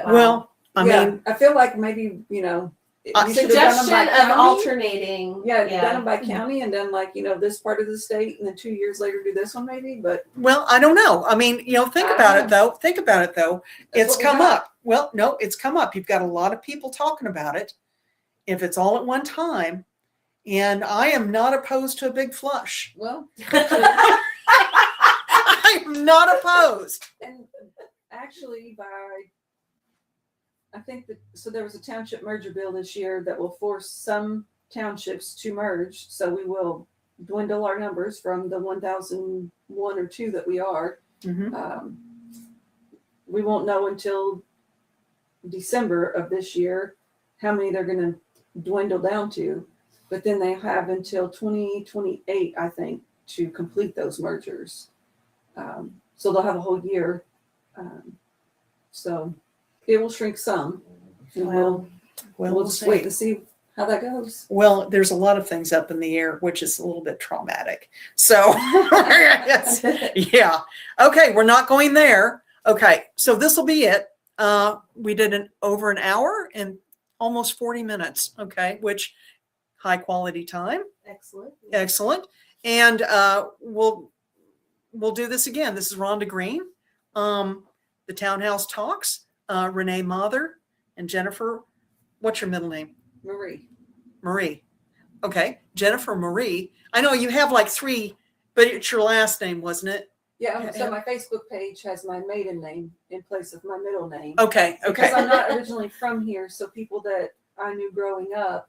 well, I Yeah, mean, I feel like maybe, you should have done them Suggestion by of county. alternating. Yeah, done them by county and done like, this part of the state and then 2 years later do this one maybe, but well, I don't know. I mean, think I about don't it though. Think about it though. that's It's what we come got. up. Well, no, it's come up. You've got a lot of people talking about it. If it's all at one time, and I am not opposed to a big flush. Well, I'm not opposed. and actually I think that, so there was a township merger bill this year that will force some townships to merge. So we will dwindle our numbers from the 1,001 or 2 that we are. Mhm. We won't know until December of this year how many they're going to dwindle down to, but then they have until 2028, I think, to complete those mergers. So they'll have a whole year. So it will shrink some. And Well, we'll just wait and see how that goes. Well, there's a lot of things up in the air, which is a little bit traumatic. So, yes. Yeah. Okay, we're not going there. Okay, so this will be it. We did over an hour and almost 40 minutes. Okay, which high quality time. Excellent. Excellent. And we'll do this again. This is Rhonda Green, the Townhouse Talks. Renee Mather and Jennifer. What's your middle name? Marie. Okay, Jennifer Marie. I know you have like 3, but it's your last name, wasn't it? Yeah, so my Facebook page has my maiden name in place of my middle name. Okay. Because I'm not originally from here, so people that I knew growing up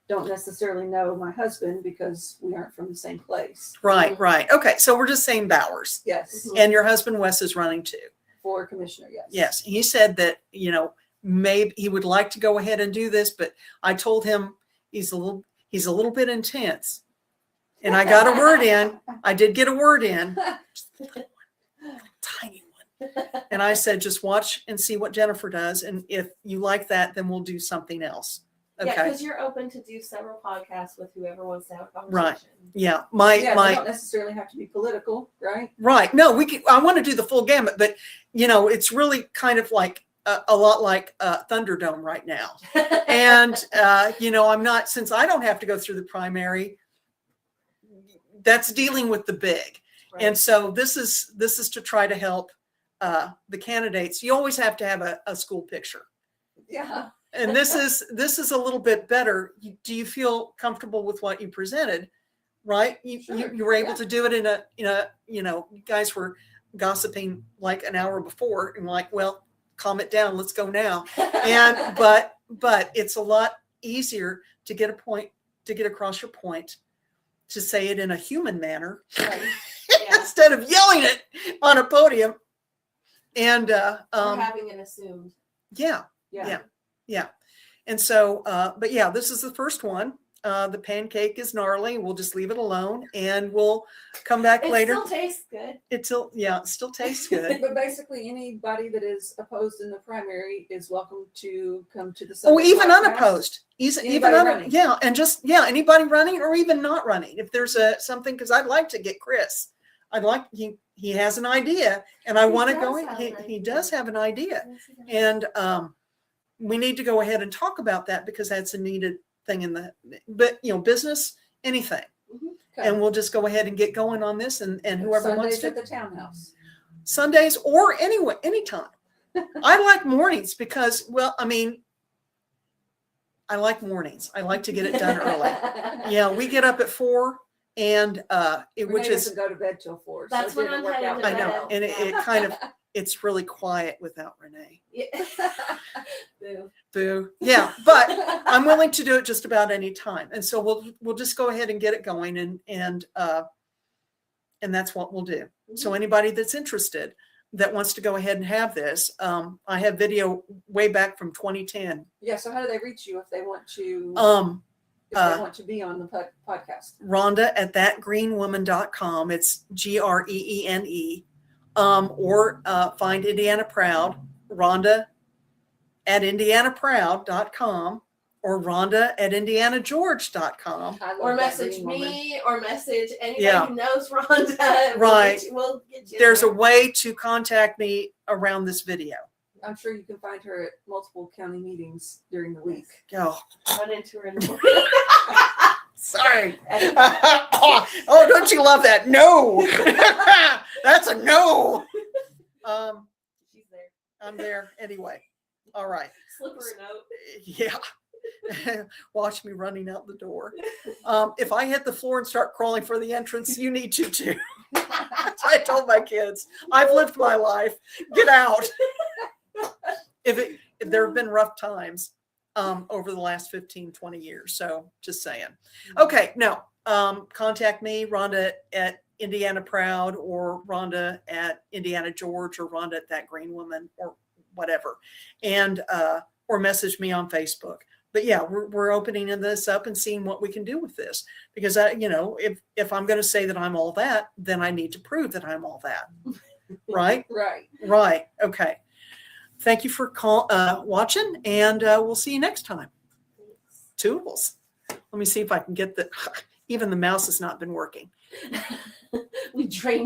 don't necessarily know my husband because we aren't from the same place. Right. Okay, so we're just saying Bowers. Yes, And your husband Wes is running too. for commissioner, yes. Yes, he said that, maybe he would like to go ahead and do this, but I told him he's a little bit intense. And I got a word in. I did get a word in. Just a little one, tiny one. And I said, just watch and see what Jennifer does. And if you like that, then we'll do something else. Yeah, Okay. because you're open to do several podcasts with whoever wants to have a Right. conversation. Yeah. Yeah, they don't necessarily have to be political, right? Right. No, I want to do the full gamut, but it's really kind of like a lot like Thunderdome right now. And, I'm not, since I don't have to go through the primary, that's dealing with the big. Right. And so this is to try to help the candidates. You always have to have a school picture. Yeah. And this is a little bit better. Do you feel comfortable with what you presented? Right? Sure. You were able Yeah. to do it in a you guys were gossiping like an hour before and like, well, calm it down. Let's go now. And but it's a lot easier to get across your point, to say it in a human manner Right. Yeah. instead of yelling it on a podium. And Or having an assumed. yeah. And so, but yeah, this is the first one. The pancake is gnarly. We'll just leave it alone, and we'll come back It later. still tastes good. It still tastes good. But basically, anybody that is opposed in the primary is welcome to come to the Oh, Sunday even podcast. unopposed. Even Anybody running. yeah, and just anybody running or even not running. If there's something, because I'd like to get Chris. I'd like he has an idea, and I He want to does go in. have an He idea. does have an idea, Yes, it does. and we need to go ahead and talk about that because that's a needed thing in the business, anything. Okay. And we'll just go ahead and get going on this, and whoever wants Sundays to. at the townhouse. Sundays or anytime. I like mornings because, well, I mean, I like mornings. I like to get it done early. Yeah, we get up at 4, and Renee doesn't go to bed till 4. That's so it when didn't I'm work out headed to I for know, her. and it kind of it's really quiet without Renee. Yeah. Boo. Boo. Yeah, but I'm willing to do it just about any time, and so we'll just go ahead and get it going, and that's what we'll do. So anybody that's interested that wants to go ahead and have this, I have video way back from 2010. Yeah. So how do they reach you if they want to? If they want to be on the podcast? Rhonda at thatgreenwoman.com. It's GREENE. Or find Indiana Proud, Rhonda at indianaproud.com, or Rhonda at indianageorge.com. I love Or that message green woman. me, or message anybody Yeah. who knows Rhonda. Right. We'll get you There's a there. way to contact me around this video. I'm sure you can find her at multiple county meetings during the week. Oh, Run into her in the morning. sorry. Oh, don't you love that? No. That's a no. She's there. I'm there anyway. All right. Slip her a note. Yeah. Watch me running out the door. If I hit the floor and start crawling for the entrance, you need to too. I told my kids, I've lived my life. Get out. If there have been rough times over the last 15, 20 years. So just saying. Okay. Now, contact me, Rhonda at Indiana Proud, or Rhonda at Indiana George, or Rhonda at That Green Woman, or whatever. And, or message me on Facebook. But yeah, we're opening this up and seeing what we can do with this, because if I'm going to say that I'm all that, then I need to prove that I'm all that. Right. Right. Okay. Thank you for watching, and we'll see you next time. Toodles. Let me see if I can get even the mouse has not been working. We drained